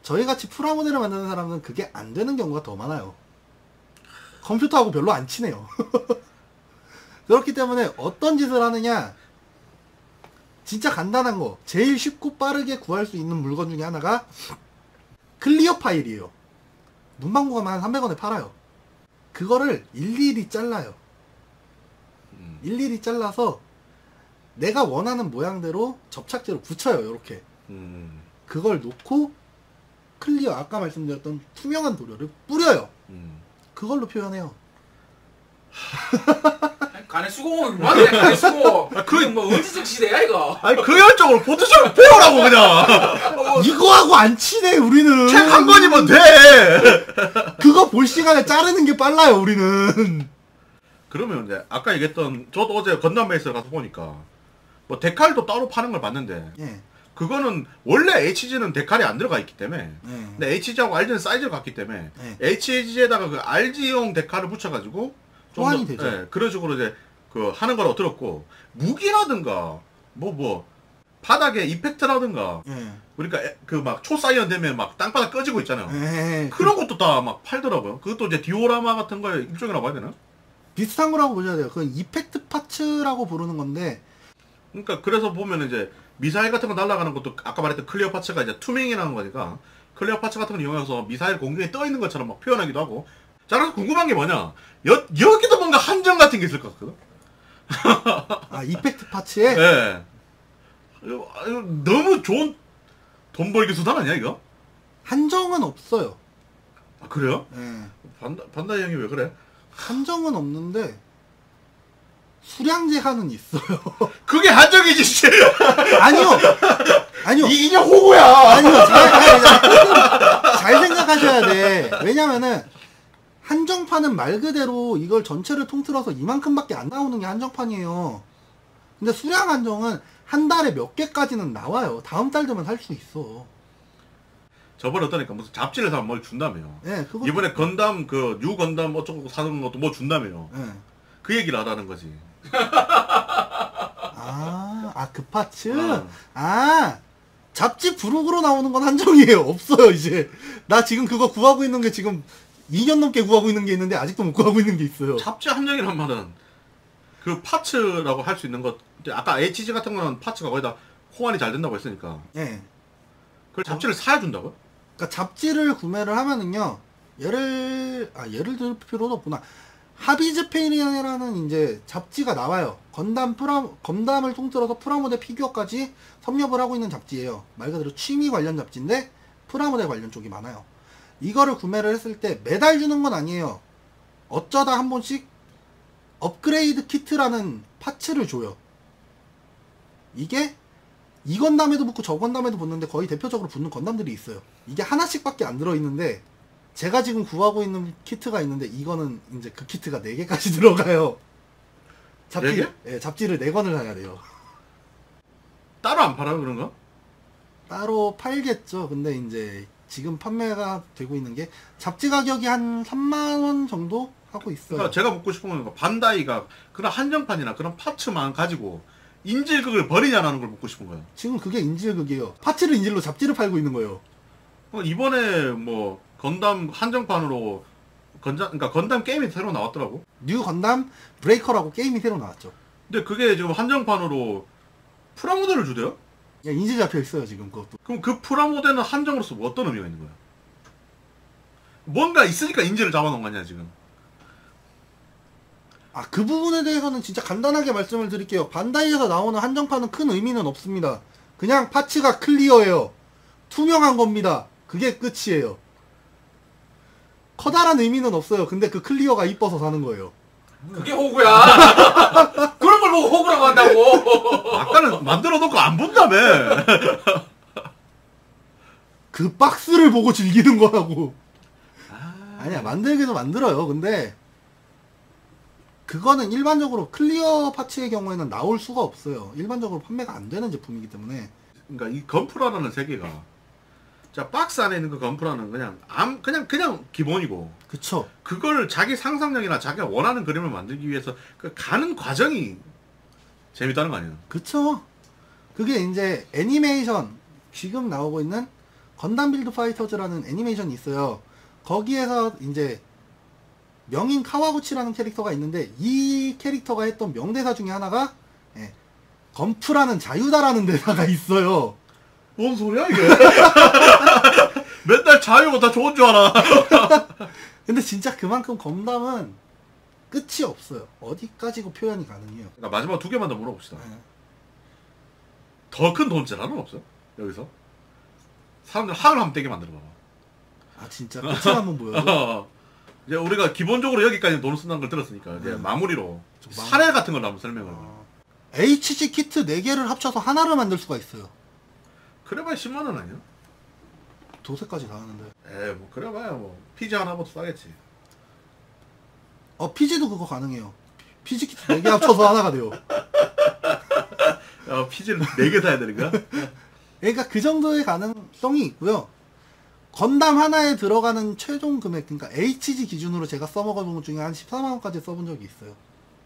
저희같이 프라모델을 만드는 사람은 그게 안 되는 경우가 더 많아요. 컴퓨터하고 별로 안 친해요. 그렇기 때문에 어떤 짓을 하느냐, 진짜 간단한 거, 제일 쉽고 빠르게 구할 수 있는 물건 중에 하나가 클리어 파일이에요. 문방구 가면 한 300원에 팔아요. 그거를 일일이 잘라요. 일일이 잘라서 내가 원하는 모양대로 접착제로 붙여요. 이렇게. 그걸 놓고 클리어, 아까 말씀드렸던 투명한 도료를 뿌려요. 그걸로 표현해요. 간의 수공은 뭐하네 간의 수공. 그게 뭐 은지적 시대야 이거. 아니 그 열정으로 포토샵을 배우라고 그냥. 이거하고 안 친해 우리는. 책 한 권이면 돼. 그거 볼 시간에 자르는 게 빨라요 우리는. 그러면 이제 아까 얘기했던, 저도 어제 건담 베이스를 가서 보니까 뭐 데칼도 따로 파는 걸 봤는데 예. 그거는 원래 HG는 데칼이 안 들어가 있기 때문에 근데 HG하고 RG는 사이즈가 같기 때문에 HG에다가 그 RG용 데칼을 붙여가지고 호환이 되죠. 예, 그런 식으로 이제 그 하는 거라고 들었고, 무기라든가 뭐 바닥에 이펙트라든가 그러니까 그 막 초사이언 되면 막 땅바닥 꺼지고 있잖아요. 그런 것도 다 막 팔더라고요. 그것도 이제 디오라마 같은 거의 일종이라고 봐야 되나? 비슷한 거라고 보셔야 돼요. 그건 이펙트 파츠라고 부르는 건데. 그러니까 그래서 보면 이제 미사일 같은 거 날아가는 것도 아까 말했던 클리어 파츠가 이제 투명이라는 거니까 클리어 파츠 같은 거 이용해서 미사일 공중에 떠 있는 것처럼 막 표현하기도 하고. 자, 그래서 궁금한 게 뭐냐? 여기도 뭔가 한정 같은 게 있을 것 같거든? 아, 이펙트 파츠에? 네. 이거 너무 좋은 돈 벌기 수단 아니야, 이거? 한정은 없어요. 아, 그래요? 예. 반다이 형이 왜 그래? 한정은 없는데, 수량 제한은 있어요. 그게 한정이지, 씨! 아니요. 이 인형 호구야! 아니요. 잘 생각하셔야 돼. 왜냐면은, 한정판은 말 그대로 이걸 전체를 통틀어서 이만큼밖에 안 나오는 게 한정판이에요. 근데 수량 한정은 한 달에 몇 개까지는 나와요. 다음 달 되면 살 수 있어. 저번에 어떠니까 무슨 잡지를 사면 뭘 준다며. 예, 그거. 이번에 건담, 뉴 건담 어쩌고 사는 것도 뭐 준다며. 예. 그 얘기를 하라는 거지. 그 파츠? 잡지 부록으로 나오는 건 한정이에요. 없어요, 이제. 나 지금 그거 구하고 있는 게 지금 2년 넘게 구하고 있는 게 있는데 아직도 못 구하고 있는 게 있어요. 잡지 한정이란 말은 그 파츠라고 할 수 있는 것, 아까 HG 같은 거는 파츠가 거의 다 호환이 잘 된다고 했으니까. 예. 그걸 잡지를 사야 준다고? 그러니까 잡지를 구매를 하면은요, 예를 들 필요도 없구나. 하비즈페인이라는 이제 잡지가 나와요. 건담을 통틀어서 프라모델 피규어까지 섭렵을 하고 있는 잡지예요. 말 그대로 취미 관련 잡지인데 프라모델 관련 쪽이 많아요. 이거를 구매를 했을 때 매달 주는 건 아니에요. 어쩌다 한 번씩 업그레이드 키트라는 파츠를 줘요. 이게 이 건담에도 붙고 저 건담에도 붙는데 거의 대표적으로 붙는 건담들이 있어요. 이게 하나씩밖에 안 들어있는데 제가 지금 구하고 있는 키트가 있는데 이거는 이제 그 키트가 4개까지 들어가요. 4개? 예, 잡지를 4권을 사야 돼요. 따로 안 팔아요, 그런 거? 따로 팔겠죠. 근데 이제 지금 판매가 되고 있는 게 잡지 가격이 한 3만원 정도 하고 있어요. 그러니까 제가 묻고 싶은 건 반다이가 그런 한정판이나 그런 파츠만 가지고 인질극을 버리냐라는 걸 묻고 싶은 거예요. 지금 그게 인질극이에요. 파츠를 인질로 잡지를 팔고 있는 거예요. 이번에 뭐 건담 한정판으로 그러니까 건담 게임이 새로 나왔더라고. 뉴 건담 브레이커라고 게임이 새로 나왔죠. 근데 그게 지금 한정판으로 프라모델을 주대요? 야, 인지 잡혀 있어요 지금 그것도. 그럼 그 프라모델은 한정으로서 뭐 어떤 의미가 있는 거야? 뭔가 있으니까 인지를 잡아놓은 거 아니야 지금? 아, 그 부분에 대해서는 진짜 간단하게 말씀을 드릴게요. 반다이에서 나오는 한정판은 큰 의미는 없습니다. 그냥 파츠가 클리어해요. 투명한 겁니다. 그게 끝이에요. 커다란 의미는 없어요. 근데 그 클리어가 이뻐서 사는 거예요. 그게 호구야. 그런 걸 보고 호구라고 한다고. 아까는 만들어 놓고 안 본다며. 그 박스를 보고 즐기는 거라고. 아니야, 만들기도 만들어요. 근데 그거는 일반적으로 클리어 파츠의 경우에는 나올 수가 없어요. 일반적으로 판매가 안 되는 제품이기 때문에. 그러니까 이 건프라라는 세계가, 자 박스 안에 있는 그 건프라는 그냥 기본이고, 그쵸. 그걸 자기 상상력이나 자기가 원하는 그림을 만들기 위해서 그 가는 과정이 재밌다는 거 아니야? 그쵸. 그게 이제 애니메이션, 지금 나오고 있는 건담 빌드 파이터즈라는 애니메이션이 있어요. 거기에서 이제 명인 카와구치라는 캐릭터가 있는데, 이 캐릭터가 했던 명대사 중에 하나가 건프라는 자유다라는 대사가 있어요. 뭔 소리야 이게? 맨날 자유가 다 좋은 줄 알아. 근데 진짜 그만큼 건담은 끝이 없어요. 어디까지고 표현이 가능해요. 그러니까 마지막 두 개만 더 물어봅시다. 네. 더 큰 돈질하는 없어? 여기서? 사람들 학을 한번 떼게 만들어 봐봐. 아 진짜 끝을 한번 보여줘. 이제 우리가 기본적으로 여기까지 돈을 쓴다는 걸 들었으니까 이제 마무리로 사례 같은 걸 한번 설명을 해봐. HG 키트 4개를 합쳐서 하나를 만들 수가 있어요. 그래봐야 10만원 아니야? 도색까지 다 하는데. 에이 뭐 그래봐야 뭐 피지 하나부터 싸겠지. PG도 그거 가능해요. PG 키트 4개 합쳐서 하나가 돼요. 야 피지를 4개 사야 되는 거야? 그러니까 그 정도의 가능성이 있고요. 건담 하나에 들어가는 최종 금액, 그러니까 HG 기준으로 제가 써먹어본 것 중에 한 14만원까지 써본 적이 있어요.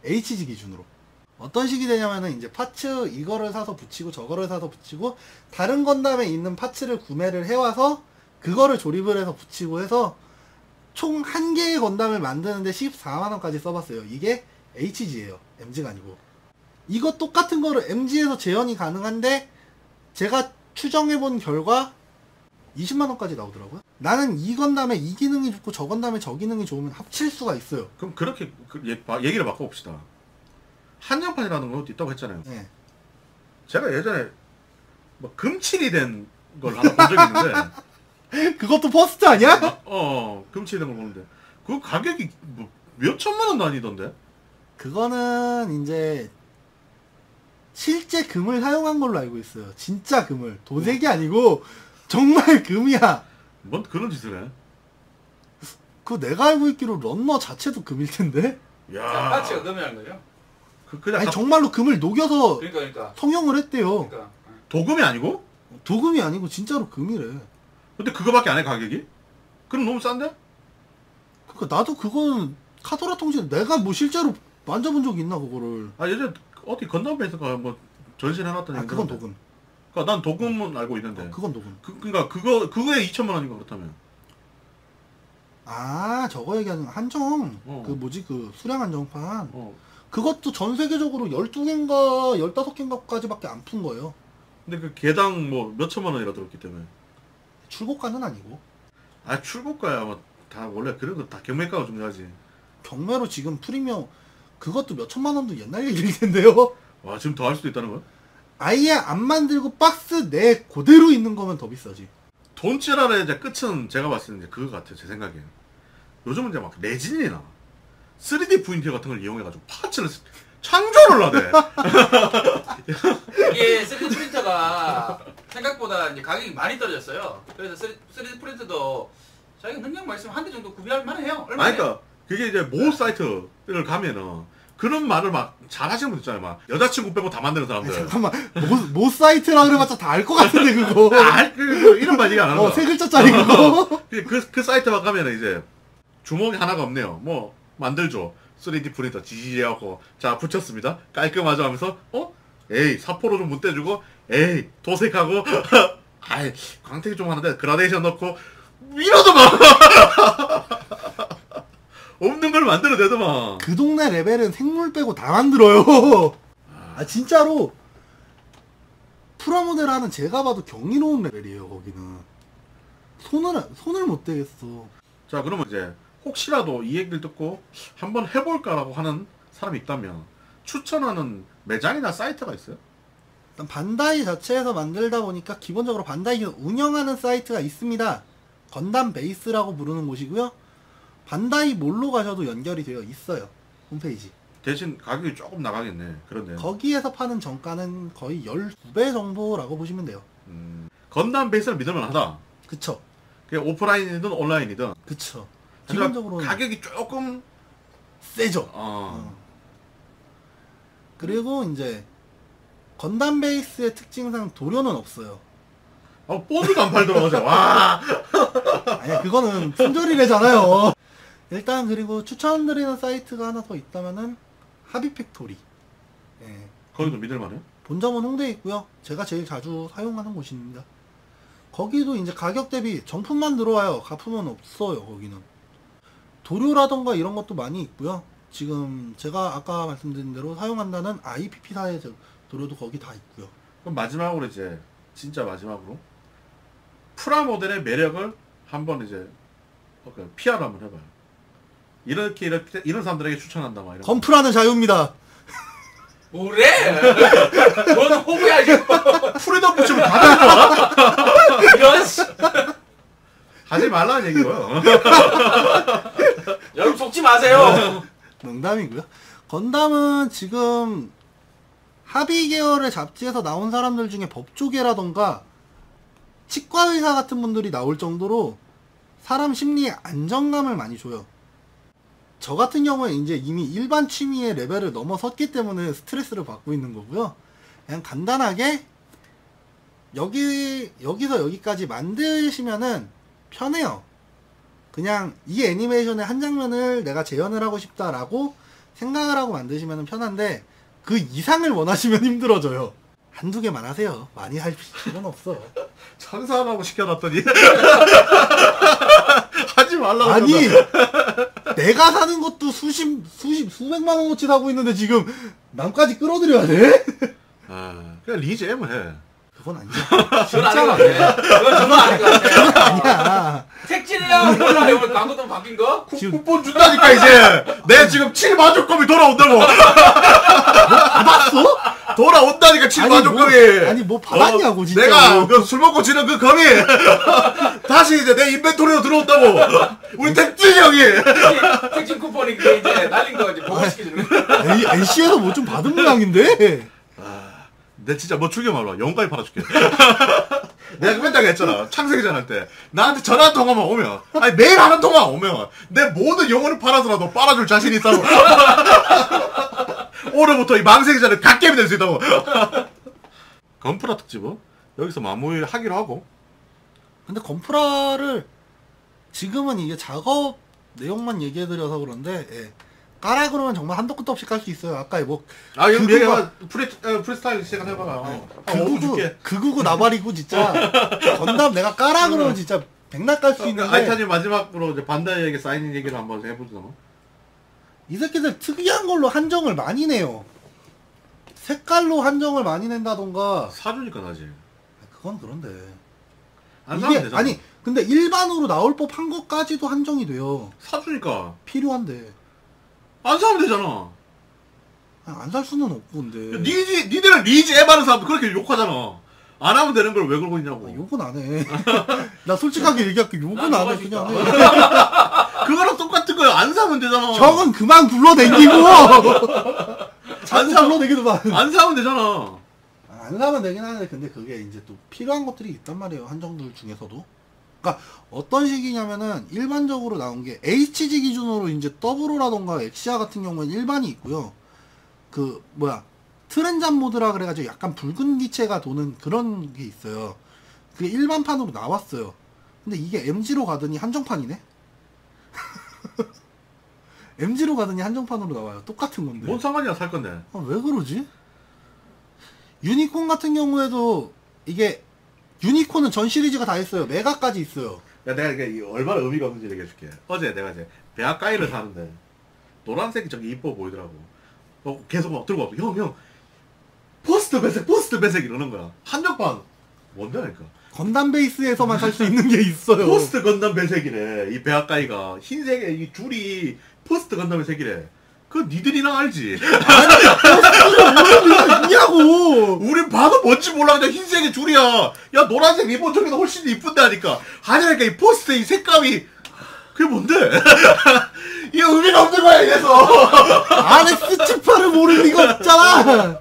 HG 기준으로. 어떤 식이 되냐면은 이제 파츠 이거를 사서 붙이고 저거를 사서 붙이고, 다른 건담에 있는 파츠를 구매를 해와서 그거를 조립을 해서 붙이고 해서 총 한 개의 건담을 만드는데 14만원까지 써봤어요. 이게 HG예요. MG가 아니고. 이거 똑같은 거를 MG에서 재현이 가능한데, 제가 추정해본 결과 20만원까지 나오더라고요. 나는 이 건담에 이 기능이 좋고 저 건담에 저 기능이 좋으면 합칠 수가 있어요. 그럼 그렇게 얘기를 바꿔봅시다. 한정판이라는 것도 있다고 했잖아요. 네. 제가 예전에 뭐 금칠이 된 걸 하나 본 적이 있는데 그것도 퍼스트 아니야? 금칠이 된 걸 보는데 그 가격이 뭐 몇 천만 원도 아니던데? 그거는 이제 실제 금을 사용한 걸로 알고 있어요. 진짜 금을. 도색이 아니고 정말 금이야. 뭔 그런 짓을 해? 그거 내가 알고 있기로 런너 자체도 금일 텐데? 야, 파츠가 금이라는 거죠? 그냥 아니 정말로 금을 녹여서 그러니까. 성형을 했대요. 그러니까. 도금이 아니고? 도금이 아니고 진짜로 금이래. 근데 그거밖에 안 해 가격이? 그럼 너무 싼데? 그러니까 나도 그거는 카도라 통신 내가 뭐 실제로 만져본 적이 있나 그거를. 아 예전 어디 건담에서가 뭐 전시해놨던 얘기 그건 들었는데. 도금. 그러니까 난 도금은 알고 있는데. 그건 도금. 그러니까 그거에 2천만 원인가 그렇다면. 아 저거 얘기하는 한정. 어. 그 뭐지 그 수량 한정판. 어. 그것도 전 세계적으로 12개인가 15개인가까지밖에 안 푼 거예요. 근데 그 개당 뭐 몇 천만 원이라 들었기 때문에. 출고가는 아니고. 아 출고가야 뭐 다 원래 그래도 다 경매가가 중요하지. 경매로 지금 프리미엄 그것도 몇 천만 원도 옛날 얘기일 텐데요. 와 지금 더 할 수도 있다는 거야? 아예 안 만들고 박스 내 그대로 있는 거면 더 비싸지. 돈찌랄의 이제 끝은 제가 봤을 때 이제 그거 같아요 제 생각엔. 요즘은 이제 막 레진이나 3D 프린터 같은 걸 이용해가지고 파츠를 창조를 하대. 이게 3D 프린터가 생각보다 이제 가격이 많이 떨어졌어요. 그래서 3D 프린터도 자기가 능력만 있으면 한 대 정도 구비할 만해요. 얼마나 아니 그러니까 그게 이제 모 사이트를 가면은 그런 말을 막 잘하시는 분 있잖아요. 막 여자친구 빼고 다 만드는 사람들. 잠깐만 모 사이트라 그래봤자 다 알 것 같은데 그거. 이런 말 얘기 안 하는 거야. 세 글자짜리 그거. 그 사이트만 가면은 이제 주먹이 하나가 없네요. 뭐 만들죠. 3D 프린터 지지하고 자 붙였습니다. 깔끔하죠 하면서 에이 사포로 좀 문대주고 에이 도색하고 아이 광택이 좀 하는데 그라데이션 넣고 이러더만. 없는 걸 만들어내더만. 그 동네 레벨은 생물 빼고 다 만들어요. 아 진짜로 프라모델 하는 제가 봐도 경이로운 레벨이에요. 거기는 손을 못 대겠어. 자, 그러면 이제 혹시라도 이 얘기를 듣고 한번 해볼까라고 하는 사람이 있다면 추천하는 매장이나 사이트가 있어요? 일단 반다이 자체에서 만들다 보니까 기본적으로 반다이가 운영하는 사이트가 있습니다. 건담 베이스라고 부르는 곳이고요. 반다이 몰로 가셔도 연결이 되어 있어요. 홈페이지. 대신 가격이 조금 나가겠네. 그런데 거기에서 파는 정가는 거의 12배 정도라고 보시면 돼요. 건담 베이스를 믿을만 하다. 그쵸? 그게 오프라인이든 온라인이든 그쵸. 하지만 기본적으로는 가격이 조금 세죠. 그리고 이제 건담 베이스의 특징상 도료는 없어요. 보드도 안 팔더라고요. 와. 아니 그거는 품절이래잖아요. 일단 그리고 추천드리는 사이트가 하나 더 있다면은 하비팩토리. 예. 거기도 믿을만해요? 본점은 홍대에 있고요. 제가 제일 자주 사용하는 곳입니다. 거기도 이제 가격 대비 정품만 들어와요. 가품은 없어요. 거기는. 도료라던가 이런 것도 많이 있고요. 지금 제가 아까 말씀드린 대로 사용한다는 IPP사의 도료도 거기 다 있고요. 그럼 마지막으로 이제 진짜 마지막으로 프라모델의 매력을 한번 이제 PR 한번 해봐요. 이렇게 이런 사람들에게 추천한다 막 이런. 건프라는 자유입니다. 뭐래? 너는 호구야 지금. 프리덤 붙이면 다 되는 거야? 이런 씨. 하지 말라는 얘기고요. 여러분 속지 마세요. 농담이고요. 건담은 지금 하비 계열의 잡지에서 나온 사람들 중에 법조계라던가 치과의사 같은 분들이 나올 정도로 사람 심리에 안정감을 많이 줘요. 저 같은 경우에 이제 이미 일반 취미의 레벨을 넘어섰기 때문에 스트레스를 받고 있는 거고요. 그냥 간단하게 여기서 여기까지 만드시면은 편해요. 그냥 이 애니메이션의 한 장면을 내가 재현을 하고 싶다라고 생각을 하고 만드시면 편한데 그 이상을 원하시면 힘들어져요. 한두 개만 하세요. 많이 할 필요는 없어. 천사라고 시켜놨더니 하지 말라고. 아니 내가 사는 것도 수백만 원어치 사고 있는데 지금 남까지 끌어들여야 돼? 그냥 리즈 M 해. 그건 아니야. 그건 아닌 것 같아. 그건 정말 아닌 것 같아. 아니야. 택지랑 몰라 이번 광고도 바뀐 거? 쿠폰 준다니까 이제. 내 지금 7마족검이 돌아온다고. 받았어? 돌아온다니까 7마족검이. 아니 뭐 받았냐고 진짜. 내가 그 술 먹고 지는 그 검이 다시 이제 내 인벤토리로 들어온다고. 우리 택지 형이. 택지 쿠폰이 그게 이제 날린 거 이제 보고시켜주는 거. NC에서 뭐 좀 받은 모양인데. 내 진짜 뭐 죽여 말아. 영까지 팔아줄게. 내가 맨날 했잖아. 창세기전 할 때. 나한테 전화 한 통화만 오면, 아니 매일 하는 통화 오면 내 모든 영혼을 팔아서라도 빨아줄 자신이 있다고. 오늘부터 이 망세기전에 갓겜이 될 수 있다고. 건프라 특집은 여기서 마무리하기로 하고. 근데 건프라를 지금은 이게 작업 내용만 얘기해드려서 그런데 까라 그러면 정말 한도 끝도 없이 깔 수 있어요. 아까 뭐 이거 얘기해봐. 프리스타일 시간 해봐라. 그구구 나발이고 진짜 건담 내가 까라 그러면 진짜 백날 깔 수 있는데 아이타님 마지막으로 이제 반다이에게 사인 얘기를 한번 해보자. 이 새끼들 특이한 걸로 한정을 많이 내요. 색깔로 한정을 많이 낸다던가. 사주니까 나지. 그건 그런데 안 사면 되잖아. 아니 근데 일반으로 나올 법한 것까지도 한정이 돼요. 사주니까 필요한데 안 사면 되잖아. 안 살 수는 없고 근데 니들은 리즈 에바는 사람도 그렇게 욕하잖아. 안 하면 되는 걸 왜 그러고 있냐고. 욕은 안 해. 나 솔직하게 얘기할게. 욕은 안 해. 그냥 해. 그거랑 똑같은 거야. 안 사면 되잖아. 형은 그만 굴러댕기고 안 사- 굴러댕기도 마. 안 사면 되잖아. 안 사면 되긴 하는데 근데 그게 이제 또 필요한 것들이 있단 말이에요. 한정들 중에서도. 그러니까 어떤 식이냐면은 일반적으로 나온 게 HG 기준으로 이제 더블로라던가 엑시아 같은 경우는 일반이 있고요. 그 뭐야 트랜잠 모드라 그래가지고 약간 붉은 기체가 도는 그런 게 있어요. 그게 일반판으로 나왔어요. 근데 이게 MG로 가더니 한정판이네. MG로 가더니 한정판으로 나와요. 똑같은 건데. 뭔 상관이야 살 건데. 왜 그러지? 유니콘 같은 경우에도 이게 유니콘은 전 시리즈가 다 있어요. 메가까지 있어요. 야 내가 이게 얼마나 의미가 없는지 얘기해줄게. 어제 내가 이제 배아까이를 사는데 노란색이 저기 이뻐 보이더라고. 계속 막 들고 와서 형 버스 포스트 배색 이러는 거야. 한정판 뭔데니까. 건담 베이스에서만 살 수 있는 게 있어요. 포스트 건담 배색이래. 이 배아까이가 흰색에 이 줄이 포스트 건담 색이래. 그 니들이나 알지. 뭐가 있냐고. 우린 봐도 뭔지 몰라. 그냥 흰색의 줄이야. 야 노란색 리본 저기도 훨씬 이쁜데 하니까. 아니라니까 이 포스트 이 색감이 그게 뭔데? 이게 의미가 없는 거야 이래서. 안에 스치파를 모를 리가 없잖아.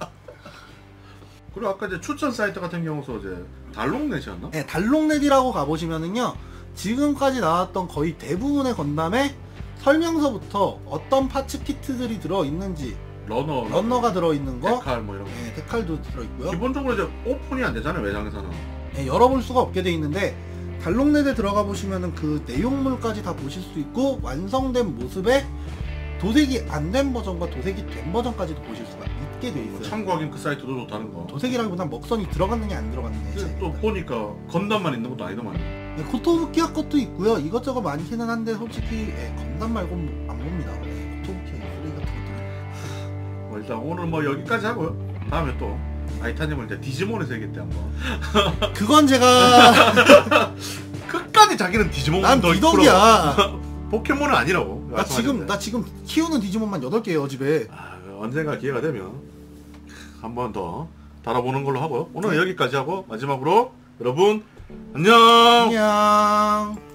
그리고 아까 이제 추천 사이트 같은 경우서 이제 달롱넷이었나? 네, 달롱넷이라고 가보시면은요, 지금까지 나왔던 거의 대부분의 건담의 설명서부터 어떤 파츠 키트들이 들어있는지, 러너가 들어있는 거, 데칼 뭐 이런 거. 네, 데칼도 들어있고요. 기본적으로 이제 오픈이 안 되잖아요 외장에서는. 네, 열어볼 수가 없게 돼 있는데, 달롱넷에 들어가 보시면은 그 내용물까지 다 보실 수 있고, 완성된 모습에 도색이 안 된 버전과 도색이 된 버전까지도 보실 수가 있게 돼 있어요. 참고하긴 그 사이트도 좋다는 거. 도색이라기보단 먹선이 들어갔느냐 안 들어갔느냐의 근데 또 차이입니다. 보니까 건담만 있는 것도 아니더만. 네, 코토부키아 것도 있고요. 이것저것 많기는 한데 솔직히 건담 말고는 안 봅니다. 네, 코토부키아 쓰레기 같은 것들은. 뭐 일단 오늘 뭐 여기까지 하고요. 다음에 또 아이타님을 이제 디지몬의 세계 때 한번. 그건 제가 끝까지 자기는 디지몬 난 미덕이야. 포켓몬은 아니라고. 나 지금 키우는 디지몬만 8개예요 집에. 언젠가 기회가 되면 한 번 더 달아보는 걸로 하고요. 오늘은 여기까지 하고 마지막으로 여러분 안녕. 안녕.